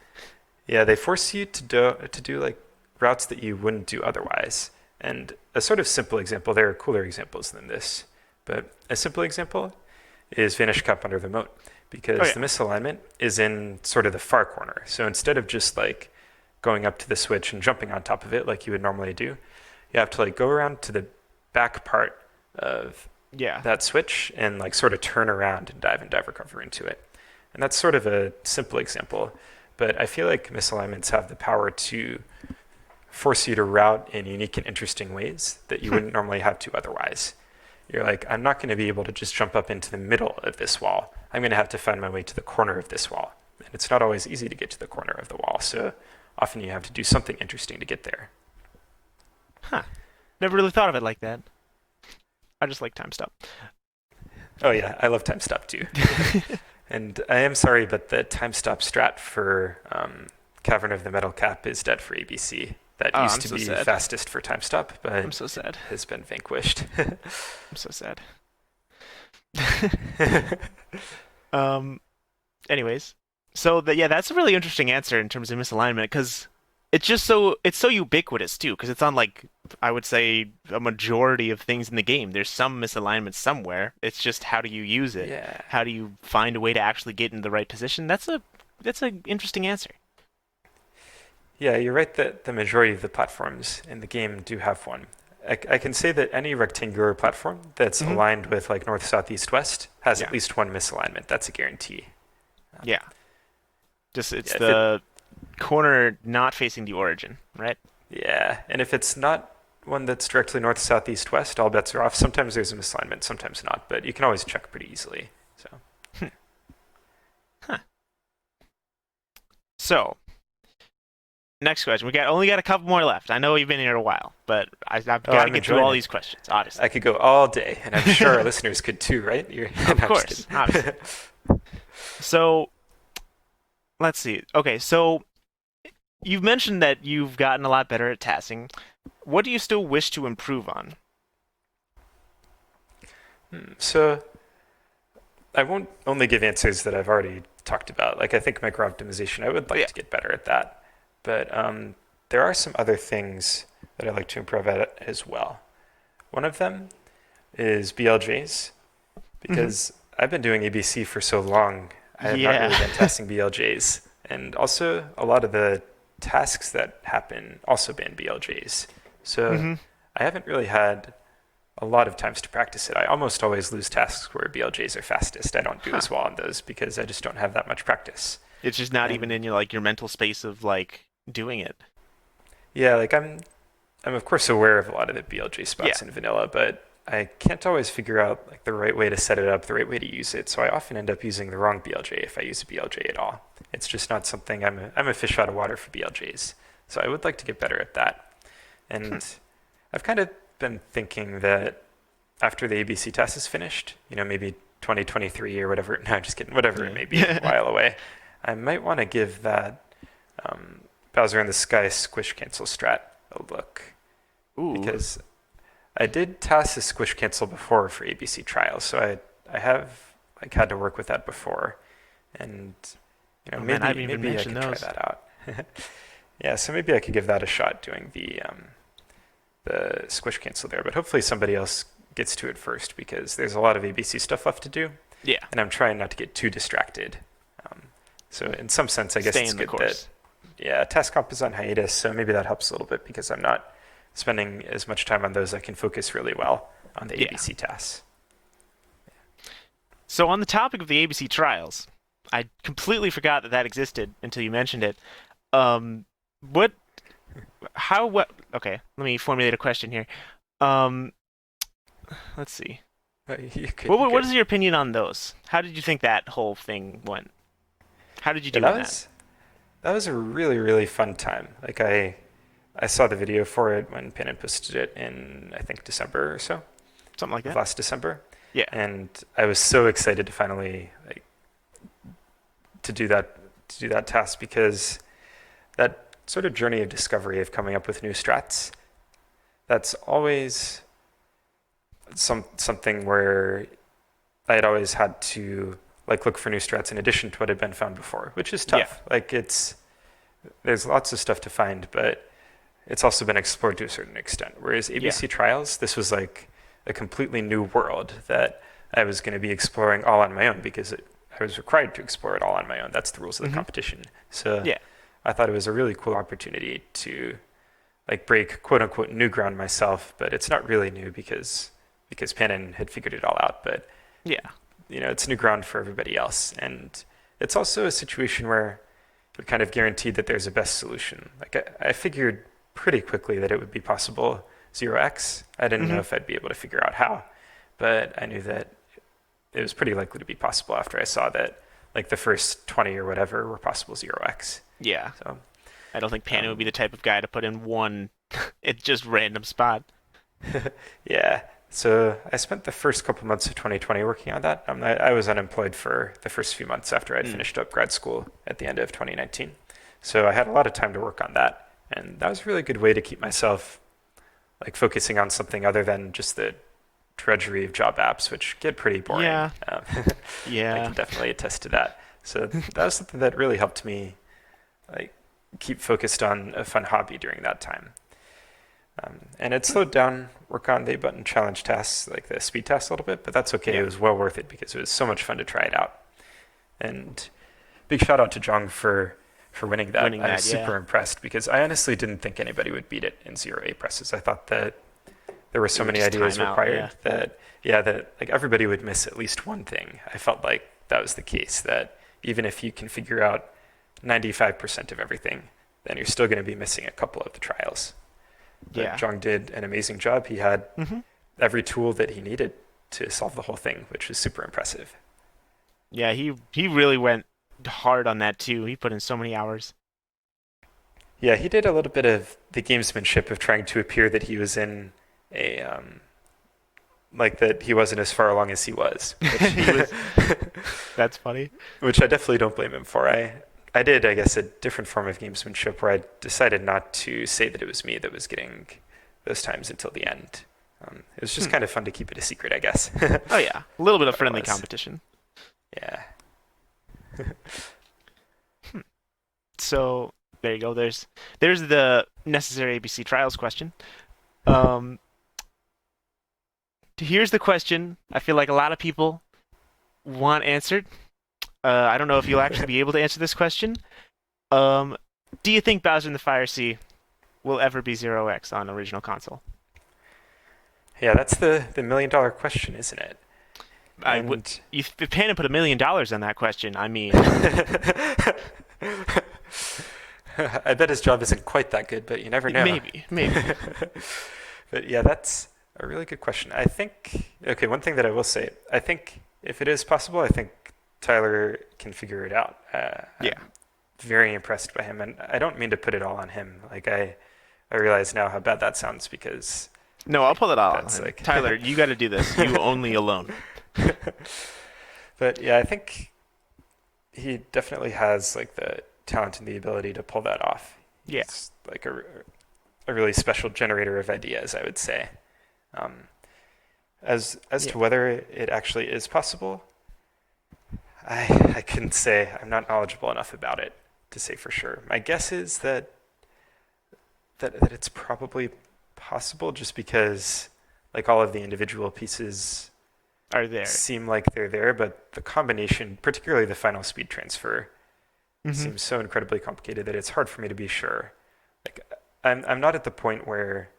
Speaker 2: Yeah, they force you to do like routes that you wouldn't do otherwise. And a sort of simple example, there are cooler examples than this, but a simple example is Vanish Cup under the Moat, because the misalignment is in sort of the far corner. So instead of just like going up to the switch and jumping on top of it like you would normally do, you have to like go around to the back part of that switch and like sort of turn around and dive recover into it. And that's sort of a simple example, but I feel like misalignments have the power to force you to route in unique and interesting ways that you wouldn't normally have to otherwise. You're like, I'm not going to be able to just jump up into the middle of this wall. I'm going to have to find my way to the corner of this wall. And it's not always easy to get to the corner of the wall, so often you have to do something interesting to get there.
Speaker 1: Huh. Never really thought of it like that. I just like time stop.
Speaker 2: Oh yeah, I love time stop too. And I am sorry, but the time stop strat for Cavern of the Metal Cap is dead for ABC. That used to be fastest for time stop, but
Speaker 1: I'm so sad.
Speaker 2: Has been vanquished.
Speaker 1: I'm so sad. Anyways, so that's a really interesting answer in terms of misalignment, because it's so ubiquitous too, because it's on like, I would say, a majority of things in the game. There's some misalignment somewhere. It's just, how do you use it?
Speaker 2: Yeah.
Speaker 1: How do you find a way to actually get in the right position? That's an interesting answer.
Speaker 2: Yeah, you're right that the majority of the platforms in the game do have one. I can say that any rectangular platform that's aligned with like north, south, east, west has at least one misalignment. That's a guarantee.
Speaker 1: Yeah. Just it's the corner not facing the origin, right?
Speaker 2: Yeah, and if it's not one that's directly north, south, east, west, all bets are off. Sometimes there's a misalignment, sometimes not, but you can always check pretty easily. So.
Speaker 1: So, next question. We only got a couple more left. I know you've been here a while, but I've got to get through all these questions, obviously.
Speaker 2: I could go all day, and I'm sure our listeners could too, right?
Speaker 1: Of course, obviously. So, let's see. Okay, so you've mentioned that you've gotten a lot better at TASing. What do you still wish to improve on?
Speaker 2: So, I won't only give answers that I've already talked about. Like, I think micro optimization, I would like to get better at that. But there are some other things that I'd like to improve at as well. One of them is BLJs, because I've been doing ABC for so long, I have not really been testing BLJs. And also, a lot of the tasks that happen also ban BLJs. So I haven't really had a lot of times to practice it. I almost always lose tasks where BLJs are fastest. I don't do as well on those because I just don't have that much practice.
Speaker 1: It's just not even in your mental space of like doing it.
Speaker 2: Yeah, like I'm of course aware of a lot of the BLJ spots in vanilla, but I can't always figure out like the right way to set it up, the right way to use it. So I often end up using the wrong BLJ if I use a BLJ at all. It's just not something I'm a fish out of water for BLJs. So I would like to get better at that. And I've kind of been thinking that after the ABC test is finished, maybe 2023 or whatever. No, just kidding. Whatever it may be, a while away. I might want to give that Bowser in the Sky squish cancel strat a look.
Speaker 1: Ooh.
Speaker 2: Because I did TAS a squish cancel before for ABC trials, so I have like had to work with that before, and maybe I could try that out. Yeah, so maybe I could give that a shot doing the squish cancel there, but hopefully somebody else gets to it first because there's a lot of ABC stuff left to do.
Speaker 1: Yeah,
Speaker 2: and I'm trying not to get too distracted. So in some sense, I guess it's good that TAS comp is on hiatus, so maybe that helps a little bit because I'm not spending as much time on those. I can focus really well on the ABC TAS.
Speaker 1: So on the topic of the ABC trials, I completely forgot that existed until you mentioned it. Okay, let me formulate a question here. Let's see. What is your opinion on those? How did you think that whole thing went? How did you do that?
Speaker 2: That was a really, really fun time. Like I saw the video for it when Pinnon posted it in, I think, December or so.
Speaker 1: Something like that.
Speaker 2: Last December.
Speaker 1: Yeah.
Speaker 2: And I was so excited to finally to do that task, because that sort of journey of discovery of coming up with new strats, that's always something where I had always had to look for new strats in addition to what had been found before, which is tough. There's lots of stuff to find, but it's also been explored to a certain extent. Whereas ABC trials, this was like a completely new world that I was going to be exploring all on my own, because I was required to explore it all on my own. That's the rules of the competition. So I thought it was a really cool opportunity to break quote unquote new ground myself, but it's not really new because Pannon had figured it all out. But it's new ground for everybody else. And it's also a situation where you're kind of guaranteed that there's a best solution. I figured pretty quickly that it would be possible 0x. I didn't know if I'd be able to figure out how, but I knew that it was pretty likely to be possible after I saw that the first 20 or whatever were possible 0x.
Speaker 1: Yeah.
Speaker 2: So
Speaker 1: I don't think Pannon would be the type of guy to put in one at just random spot.
Speaker 2: Yeah. So I spent the first couple months of 2020 working on that. I was unemployed for the first few months after I'd finished up grad school at the end of 2019. So I had a lot of time to work on that. And that was a really good way to keep myself focusing on something other than just the drudgery of job apps, which get pretty boring.
Speaker 1: Yeah.
Speaker 2: I can definitely attest to that. So that was something that really helped me keep focused on a fun hobby during that time. And it slowed down work on the button challenge tasks, like the speed tasks a little bit, but that's okay. It was well worth it because it was so much fun to try it out. And big shout out to Jong for winning that. I was super impressed, because I honestly didn't think anybody would beat it in 0A presses. I thought that there were so many ideas required that everybody would miss at least one thing. I felt like that was the case, that even if you can figure out 95% of everything, then you're still going to be missing a couple of the trials. But Jong did an amazing job. He had every tool that he needed to solve the whole thing, which was super impressive.
Speaker 1: Yeah, he really went hard on that too. He put in so many hours.
Speaker 2: Yeah, he did a little bit of the gamesmanship of trying to appear that he was in a that he wasn't as far along as he was.
Speaker 1: That's funny.
Speaker 2: Which I definitely don't blame him for. I did, I guess, a different form of gamesmanship where I decided not to say that it was me that was getting those times until the end. It was just kind of fun to keep it a secret, I guess.
Speaker 1: Oh yeah, a little bit of friendly competition.
Speaker 2: Yeah.
Speaker 1: So there you go. There's the necessary ABC trials question. Here's the question I feel like a lot of people want answered. I don't know if you'll actually be able to answer this question. Do you think Bowser in the Fire Sea will ever be 0x on original console?
Speaker 2: Yeah, that's the $1 million question, isn't it?
Speaker 1: If Pannon put $1 million on that question, I mean...
Speaker 2: I bet his job isn't quite that good, but you never know.
Speaker 1: Maybe.
Speaker 2: But yeah, that's a really good question. I think, one thing that I will say, I think if it is possible, I think Tyler can figure it out. I'm very impressed by him, and I don't mean to put it all on him. I realize now how bad that sounds, because...
Speaker 1: No, I'll pull it all on him. Tyler, you got to do this. You only alone.
Speaker 2: But yeah, I think he definitely has the talent and the ability to pull that off.
Speaker 1: Yeah.
Speaker 2: He's a really special generator of ideas, I would say. As to whether it actually is possible, I couldn't say. I'm not knowledgeable enough about it to say for sure. My guess is that it's probably possible, just because all of the individual pieces
Speaker 1: are there,
Speaker 2: seem like they're there, but the combination, particularly the final speed transfer, seems so incredibly complicated that it's hard for me to be sure. I'm not at the point where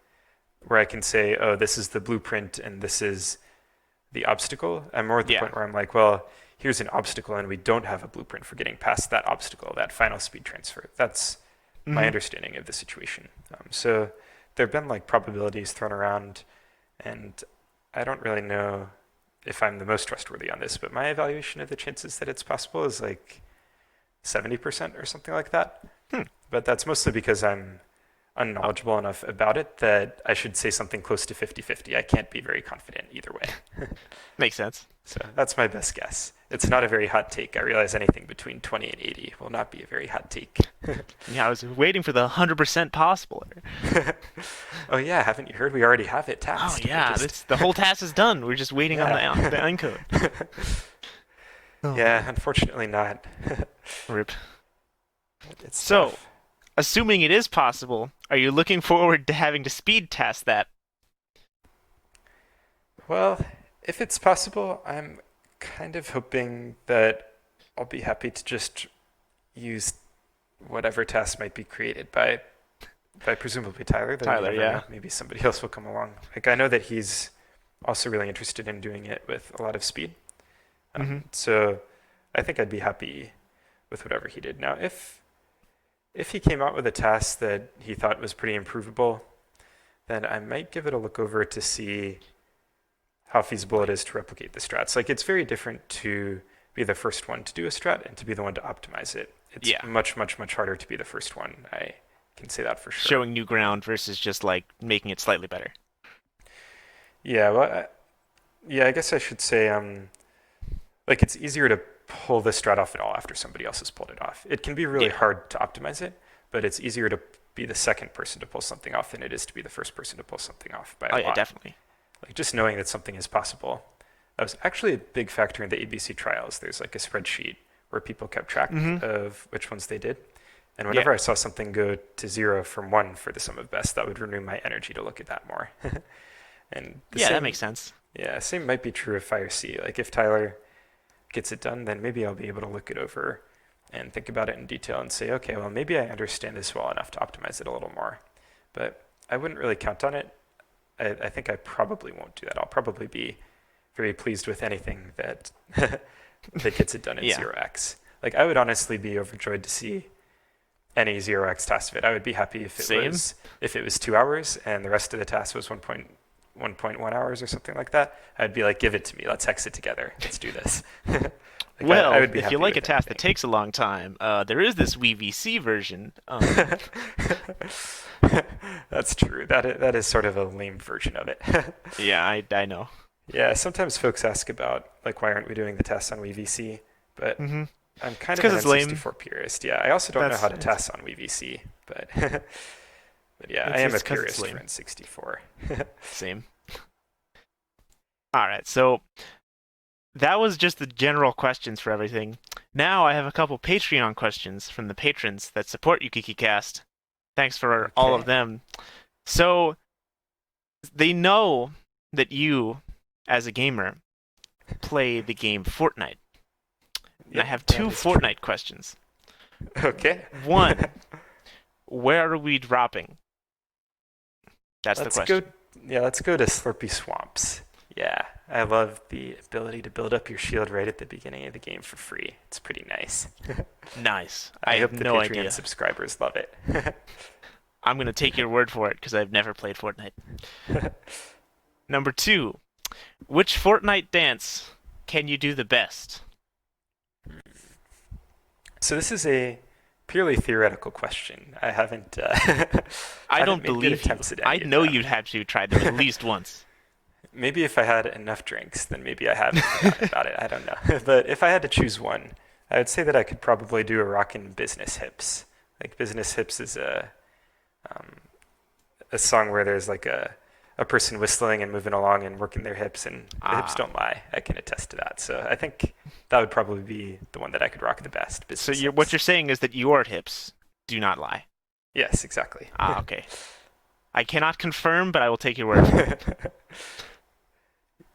Speaker 2: I can say, oh, this is the blueprint and this is the obstacle. I'm more at the point where I'm like, well, here's an obstacle and we don't have a blueprint for getting past that obstacle, that final speed transfer. That's my understanding of the situation. So there have been probabilities thrown around, and I don't really know if I'm the most trustworthy on this, but my evaluation of the chances that it's possible is 70% or something like that. But that's mostly because I'm unknowledgeable enough about it that I should say something close to 50-50. I can't be very confident either way.
Speaker 1: Makes sense.
Speaker 2: So that's my best guess. It's not a very hot take. I realize anything between 20 and 80 will not be a very hot take.
Speaker 1: Yeah, I was waiting for the 100% possible.
Speaker 2: Oh yeah, haven't you heard? We already have it
Speaker 1: Oh
Speaker 2: tasked.
Speaker 1: yeah, the whole task is done. We're just waiting on the encode. Oh.
Speaker 2: Yeah, unfortunately not.
Speaker 1: Rip.
Speaker 2: It's
Speaker 1: so,
Speaker 2: tough.
Speaker 1: Assuming it is possible, are you looking forward to having to speed test that?
Speaker 2: Well, if it's possible, I'm kind of hoping that I'll be happy to just use whatever task might be created by presumably Tyler.
Speaker 1: Tyler, yeah.
Speaker 2: Know. Maybe somebody else will come along. Like I know that he's also really interested in doing it with a lot of speed. So I think I'd be happy with whatever he did. Now, if he came out with a task that he thought was pretty improvable, then I might give it a look over to see how feasible it is to replicate the strats. Like it's very different to be the first one to do a strat and to be the one to optimize it. It's much, much, much harder to be the first one. I can say that for sure.
Speaker 1: Showing new ground versus just like making it slightly better.
Speaker 2: Yeah, well, I guess I should say, like it's easier to pull the strat off at all after somebody else has pulled it off. It can be really hard to optimize it, but it's easier to be the second person to pull something off than it is to be the first person to pull something off by a lot.
Speaker 1: Yeah, definitely.
Speaker 2: Like just knowing that something is possible. That was actually a big factor in the ABC trials. There's like a spreadsheet where people kept track of which ones they did. And whenever I saw something go to 0 from 1 for the sum of best, that would renew my energy to look at that more. And
Speaker 1: that makes sense.
Speaker 2: Yeah, same might be true of Fire C. Like if Tyler gets it done, then maybe I'll be able to look it over and think about it in detail and say, okay, well, maybe I understand this well enough to optimize it a little more. But I wouldn't really count on it. I think I probably won't do that. I'll probably be very pleased with anything that that gets it done in 0x. Like I would honestly be overjoyed to see any 0x task of it. I would be happy if it was 2 hours and the rest of the task was 1.1 hours or something like that. I'd be like, give it to me. Let's hex it together. Let's do this.
Speaker 1: Well, I would be if you like a task that takes a long time, there is this WVC version.
Speaker 2: That's true. That is sort of a lame version of it.
Speaker 1: Yeah, I know.
Speaker 2: Yeah, sometimes folks ask about like why aren't we doing the tests on WVC, but I'm kind of an N64 purist. Yeah, I also don't know how to test on WVC, but but yeah, I am a purist for N64.
Speaker 1: Same. All right, so that was just the general questions for everything. Now I have a couple Patreon questions from the patrons that support Ukikicast. Thanks for all of them. So they know that you, as a gamer, play the game Fortnite. And I have two Fortnite questions.
Speaker 2: Okay.
Speaker 1: One, where are we dropping? That's the question.
Speaker 2: Let's go to Slurpy Swamps. Yeah, I love the ability to build up your shield right at the beginning of the game for free. It's pretty nice.
Speaker 1: Nice.
Speaker 2: I hope the Patreon subscribers love it.
Speaker 1: I'm going to take your word for it because I've never played Fortnite. Number 2, which Fortnite dance can you do the best?
Speaker 2: So this is a purely theoretical question. I haven't.
Speaker 1: I don't believe you. I know you'd have to try them at least once.
Speaker 2: Maybe if I had enough drinks, then maybe I haven't forgotten about it. I don't know. But if I had to choose one, I would say that I could probably do a rockin' Business Hips. Like Business Hips is a song where there's like a person whistling and moving along and working their hips, and the hips don't lie. I can attest to that. So I think that would probably be the one that I could rock the best.
Speaker 1: So what you're saying is that your hips do not lie?
Speaker 2: Yes, exactly.
Speaker 1: Okay. I cannot confirm, but I will take your word for it.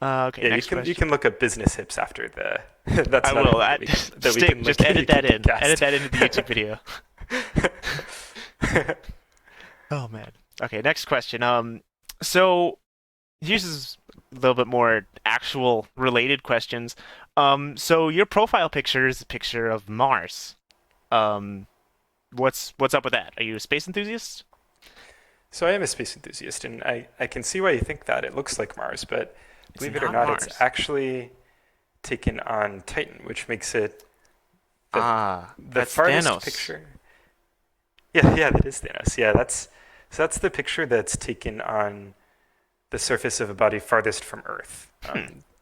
Speaker 1: Okay.
Speaker 2: Yeah, you can look up Business Hips after the. That's
Speaker 1: I will. Just edit that in. Edit that into the YouTube video. Oh man. Okay. Next question. So here's is a little bit more actual related questions. So your profile picture is a picture of Mars. What's up with that? Are you a space enthusiast?
Speaker 2: So I am a space enthusiast, and I can see why you think that. It looks like Mars, but believe it or not, Mars. It's actually taken on Titan, which makes it the
Speaker 1: that's
Speaker 2: farthest
Speaker 1: Thanos.
Speaker 2: Picture. Yeah, that is Thanos. Yeah, that's So that's the picture that's taken on the surface of a body farthest from Earth.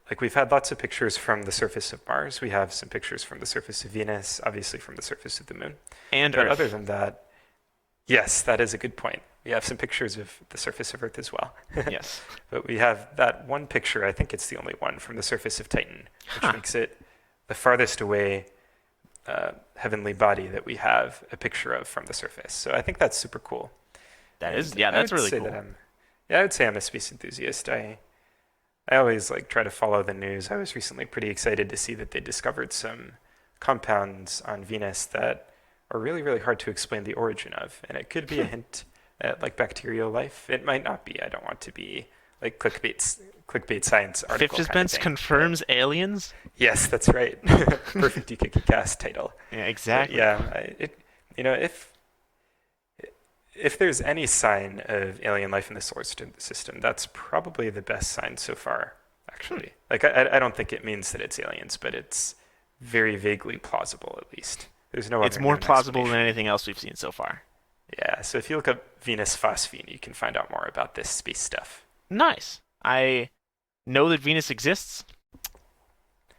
Speaker 2: Like we've had lots of pictures from the surface of Mars. We have some pictures from the surface of Venus, obviously from the surface of the moon.
Speaker 1: And
Speaker 2: But
Speaker 1: Earth.
Speaker 2: other than that, yes, that is a good point. We have some pictures of the surface of Earth as well.
Speaker 1: Yes.
Speaker 2: But we have that one picture, I think it's the only one, from the surface of Titan, which makes it the farthest away heavenly body that we have a picture of from the surface. So I think that's super cool.
Speaker 1: That is,
Speaker 2: And
Speaker 1: yeah,
Speaker 2: I
Speaker 1: that's
Speaker 2: would
Speaker 1: really
Speaker 2: say
Speaker 1: cool.
Speaker 2: that I would say I'm a space enthusiast. I always like try to follow the news. I was recently pretty excited to see that they discovered some compounds on Venus that are really, really hard to explain the origin of. And it could be a hint at like bacterial life. It might not be. I don't want to be like clickbait science article kind of
Speaker 1: Fifdspence
Speaker 2: thing.
Speaker 1: confirms aliens?
Speaker 2: Yes, that's right. Perfect Ukikicast title.
Speaker 1: Yeah, exactly.
Speaker 2: You know, if there's any sign of alien life in the solar system, that's probably the best sign so far, actually. Like, I don't think it means that it's aliens, but it's very vaguely plausible, at least. There's no
Speaker 1: It's
Speaker 2: other
Speaker 1: more
Speaker 2: known
Speaker 1: plausible than
Speaker 2: explanation.
Speaker 1: anything else we've seen so far.
Speaker 2: Yeah, so if you look up Venus phosphine, you can find out more about this space stuff.
Speaker 1: Nice. I know that Venus exists,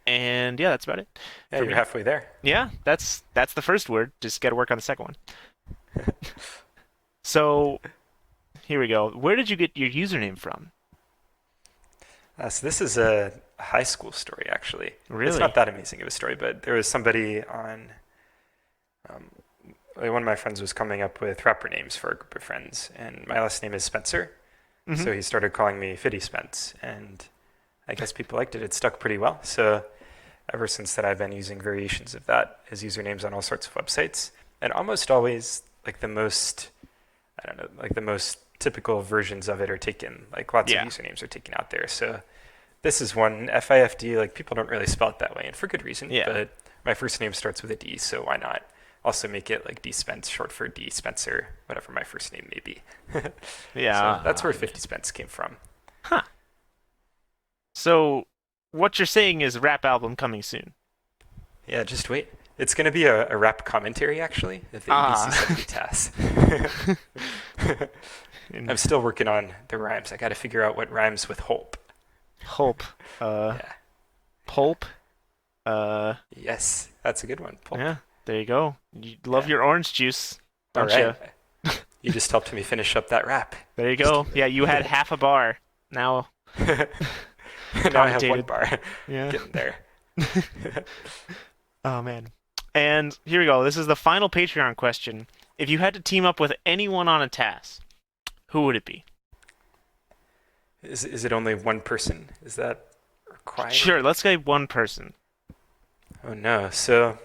Speaker 1: and yeah, that's about it.
Speaker 2: Yeah,
Speaker 1: For
Speaker 2: you're
Speaker 1: me.
Speaker 2: halfway there.
Speaker 1: Yeah, that's the first word. Just got to work on the second one. So, here we go. Where did you get your username from?
Speaker 2: So this is a high school story, actually.
Speaker 1: Really?
Speaker 2: It's not that amazing of a story, but there was somebody on. One of my friends was coming up with rapper names for a group of friends, and my last name is Spencer,
Speaker 1: Mhm.
Speaker 2: so he started calling me Fifdspence, and I guess people liked it. It stuck pretty well. So ever since that, I've been using variations of that as usernames on all sorts of websites, and almost always like the most typical versions of it are taken. Like lots
Speaker 1: Yeah.
Speaker 2: of usernames are taken out there. So this is one Fifd. Like people don't really spell it that way, and for good reason.
Speaker 1: Yeah.
Speaker 2: But my first name starts with a D, so why not? Also make it like D Spence, short for D Spencer, whatever my first name may be.
Speaker 1: Yeah.
Speaker 2: So that's where Fifdspence came from.
Speaker 1: Huh. So, what you're saying is rap album coming soon.
Speaker 2: Yeah, just wait. It's going to be a rap commentary, actually, of the
Speaker 1: Ah.
Speaker 2: EBC 70 TAS. I'm still working on the rhymes. I got to figure out what rhymes with hope.
Speaker 1: Pulp.
Speaker 2: Yeah.
Speaker 1: Pulp.
Speaker 2: Yes, that's a good one. Pulp.
Speaker 1: Yeah, there you go. You love
Speaker 2: Yeah.
Speaker 1: your orange juice,
Speaker 2: All
Speaker 1: don't you?
Speaker 2: right. You just helped me finish up that rap.
Speaker 1: There you go. Yeah, you had half a bar. Now,
Speaker 2: Now I have one
Speaker 1: Commentated.
Speaker 2: bar.
Speaker 1: yeah.
Speaker 2: Getting there.
Speaker 1: Oh, man. And here we go. This is the final Patreon question. If you had to team up with anyone on a TAS, who would it be?
Speaker 2: Is it only one person? Is that required?
Speaker 1: Sure, let's say one person.
Speaker 2: Oh no. So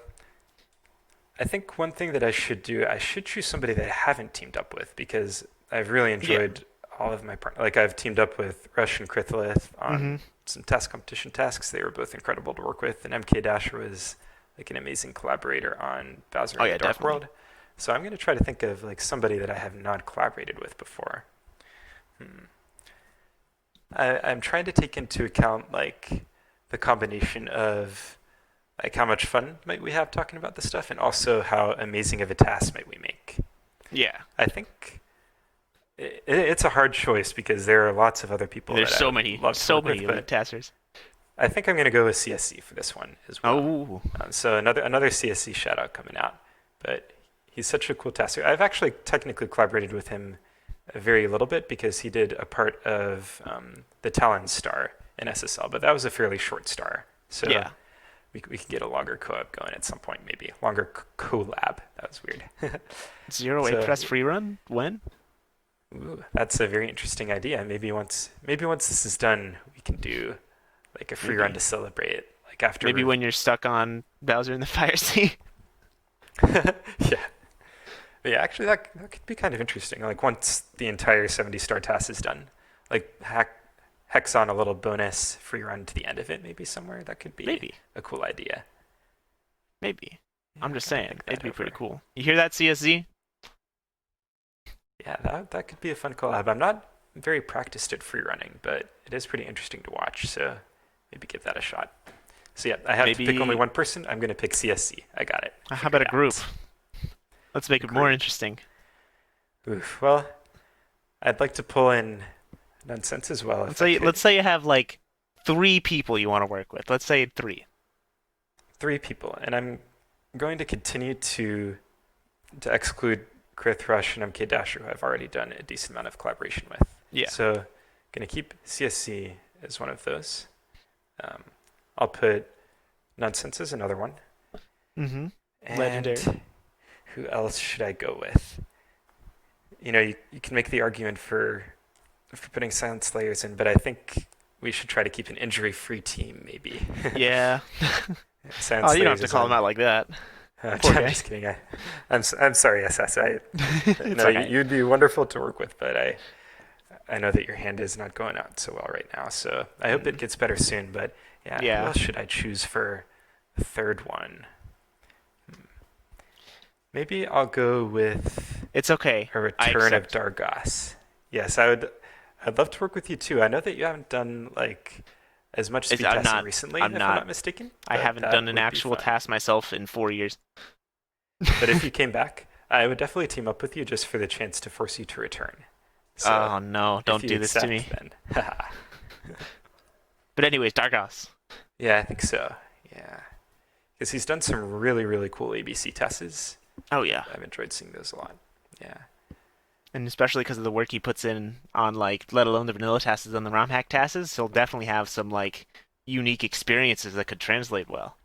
Speaker 2: I think one thing that I should do, I should choose somebody that I haven't teamed up with because I've really enjoyed all of my partners. Like I've teamed up with Rush and Krithlith on some task competition tasks. They were both incredible to work with, and mkdasher was like an amazing collaborator on Bowser in the Dark
Speaker 1: definitely.
Speaker 2: World. So I'm going to try to think of like somebody that I have not collaborated with before. I'm trying to take into account like the combination of like how much fun might we have talking about this stuff, and also how amazing of a task might we make.
Speaker 1: Yeah.
Speaker 2: I think it's a hard choice because there are lots of other people.
Speaker 1: There's
Speaker 2: that
Speaker 1: so
Speaker 2: I would
Speaker 1: many,
Speaker 2: love to
Speaker 1: so
Speaker 2: work
Speaker 1: many
Speaker 2: with, but
Speaker 1: TASers.
Speaker 2: I think I'm going to go with CeeSZee for this one as well.
Speaker 1: Oh.
Speaker 2: So another CeeSZee shout out coming out, but he's such a cool tasker. I've actually technically collaborated with him a very little bit because he did a part of the Talon star in SSL, but that was a fairly short star. So
Speaker 1: Yeah.
Speaker 2: we can get a longer co-op going at some point, maybe longer collab. That was weird.
Speaker 1: 0
Speaker 2: So-
Speaker 1: press Freerun? When?
Speaker 2: Ooh, that's a very interesting idea. Maybe once this is done, we can do like a free
Speaker 1: Maybe.
Speaker 2: run to celebrate. Like after
Speaker 1: Maybe when you're stuck on Bowser in the Fire Sea.
Speaker 2: yeah. But yeah, actually that could be kind of interesting. Like once the entire 70-star TAS is done, like hex on a little bonus free run to the end of it, maybe somewhere. That could be
Speaker 1: Maybe.
Speaker 2: a cool idea.
Speaker 1: Maybe. I'm just
Speaker 2: Gotta
Speaker 1: saying.
Speaker 2: think that
Speaker 1: It'd be pretty
Speaker 2: over.
Speaker 1: cool. You hear that, CeeSZee?
Speaker 2: Yeah, that could be a fun collab. I'm not very practiced at free running, but it is pretty interesting to watch. So maybe give that a shot. So yeah, I have to pick
Speaker 1: Maybe-
Speaker 2: only one person. I'm going to pick CeeSZee. I got it.
Speaker 1: How about a
Speaker 2: Figured
Speaker 1: group?
Speaker 2: out.
Speaker 1: Let's make it more interesting.
Speaker 2: Oof. Well, I'd like to pull in nonsense as well if I could.
Speaker 1: Let's say you have like 3 people you want to work with. Let's say 3.
Speaker 2: 3 people, and I'm going to continue to exclude Thrush and mkdasher, who I've already done a decent amount of collaboration with.
Speaker 1: Yeah.
Speaker 2: So I'm going to keep CeeSZee as one of those. I'll put nonsense as another one.
Speaker 1: Mm-hmm.
Speaker 2: And
Speaker 1: Legendary.
Speaker 2: who else should I go with? You can make the argument for putting Silent Slayers in, but I think we should try to keep an injury-free team, maybe.
Speaker 1: Yeah.
Speaker 2: Silent
Speaker 1: Oh, you don't have
Speaker 2: Slayers
Speaker 1: to
Speaker 2: is
Speaker 1: call
Speaker 2: on-
Speaker 1: him out like that.
Speaker 2: I'm
Speaker 1: Poor guy.
Speaker 2: just kidding. I'm sorry, SS.
Speaker 1: It's
Speaker 2: No,
Speaker 1: okay.
Speaker 2: you'd be wonderful to work with, but I know that your hand is not going out so well right now. So I hope it gets better soon. But yeah,
Speaker 1: Yeah.
Speaker 2: who else should I choose for the third one? Maybe I'll go with
Speaker 1: It's okay.
Speaker 2: a
Speaker 1: I
Speaker 2: return of
Speaker 1: accept.
Speaker 2: Dargos. Yes, I'd love to work with you too. I know that you haven't done like as much speed
Speaker 1: I'm
Speaker 2: testing
Speaker 1: not.
Speaker 2: recently,
Speaker 1: I'm
Speaker 2: if
Speaker 1: not.
Speaker 2: I'm not mistaken.
Speaker 1: I
Speaker 2: but
Speaker 1: haven't
Speaker 2: that
Speaker 1: done an
Speaker 2: would be
Speaker 1: actual
Speaker 2: fun.
Speaker 1: task myself in 4 years.
Speaker 2: But if you came back, I would definitely team up with you just for the chance to force you to return. So
Speaker 1: Oh no!
Speaker 2: if
Speaker 1: Don't
Speaker 2: you
Speaker 1: do this to
Speaker 2: accept,
Speaker 1: me.
Speaker 2: then
Speaker 1: But anyways, Dargos.
Speaker 2: yeah, I think so. Yeah, because he's done some really, really cool ABC tests.
Speaker 1: Oh yeah,
Speaker 2: I've enjoyed seeing those a lot. Yeah.
Speaker 1: and especially because of the work he puts in on like, let alone the vanilla tasks on the ROM hack tasks, he'll definitely have some like unique experiences that could translate well.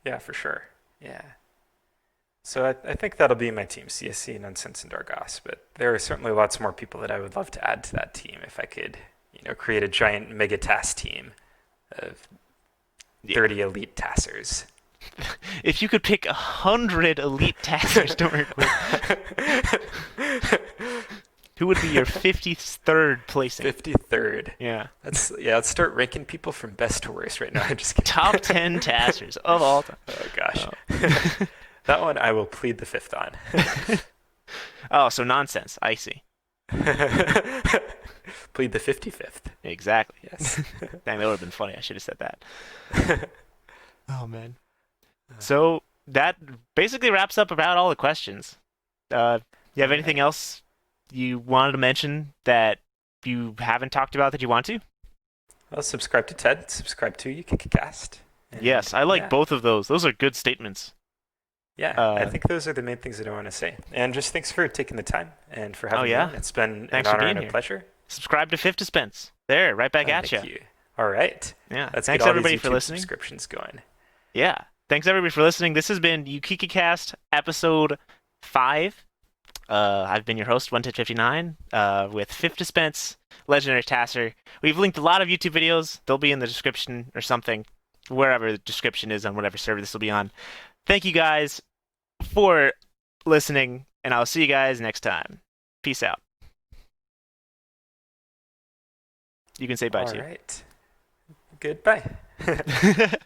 Speaker 2: Yeah, for sure. Yeah. So I think that'll be my team, CeeSZee, Nonsense, and Dargos. But there are certainly lots more people that I would love to add to that team if I could, create a giant mega task team of
Speaker 1: Yeah.
Speaker 2: 30 elite tassers.
Speaker 1: If you could pick 100 elite taskers to work with, who would be your 53rd placing?
Speaker 2: 53rd.
Speaker 1: Yeah.
Speaker 2: Let's start ranking people from best to worst right now. I'm just kidding.
Speaker 1: Top 10 taskers of all time.
Speaker 2: Oh gosh.
Speaker 1: Oh.
Speaker 2: That one I will plead the fifth on.
Speaker 1: Oh, so nonsense. I see.
Speaker 2: Plead the 55th.
Speaker 1: Exactly.
Speaker 2: Yes.
Speaker 1: Dang, that would have been funny. I should have said that. Oh, man. So that basically wraps up about all the questions. You have anything else you wanted to mention that you haven't talked about that you want to?
Speaker 2: Well, subscribe to TED. Subscribe to Ukikicast.
Speaker 1: Yes, I like both of those. Those are good statements.
Speaker 2: Yeah, I think those are the main things that I want to say. And just thanks for taking the time and for having me on. It's been
Speaker 1: Thanks
Speaker 2: an
Speaker 1: for
Speaker 2: honor
Speaker 1: being
Speaker 2: and a
Speaker 1: here.
Speaker 2: pleasure.
Speaker 1: Subscribe to Fifdspence. There, right back at
Speaker 2: Thank you. All right.
Speaker 1: Yeah.
Speaker 2: Let's
Speaker 1: Thanks
Speaker 2: get all
Speaker 1: everybody
Speaker 2: these
Speaker 1: for
Speaker 2: YouTube
Speaker 1: listening.
Speaker 2: subscriptions going.
Speaker 1: Yeah. Thanks everybody for listening. This has been Ukikicast episode 5. I've been your host, 11059, with Fifdspence, Legendary TASer. We've linked a lot of YouTube videos. They'll be in the description or something, wherever the description is on whatever server this will be on. Thank you guys for listening, and I'll see you guys next time. Peace out. You can say bye too.
Speaker 2: All right. Goodbye.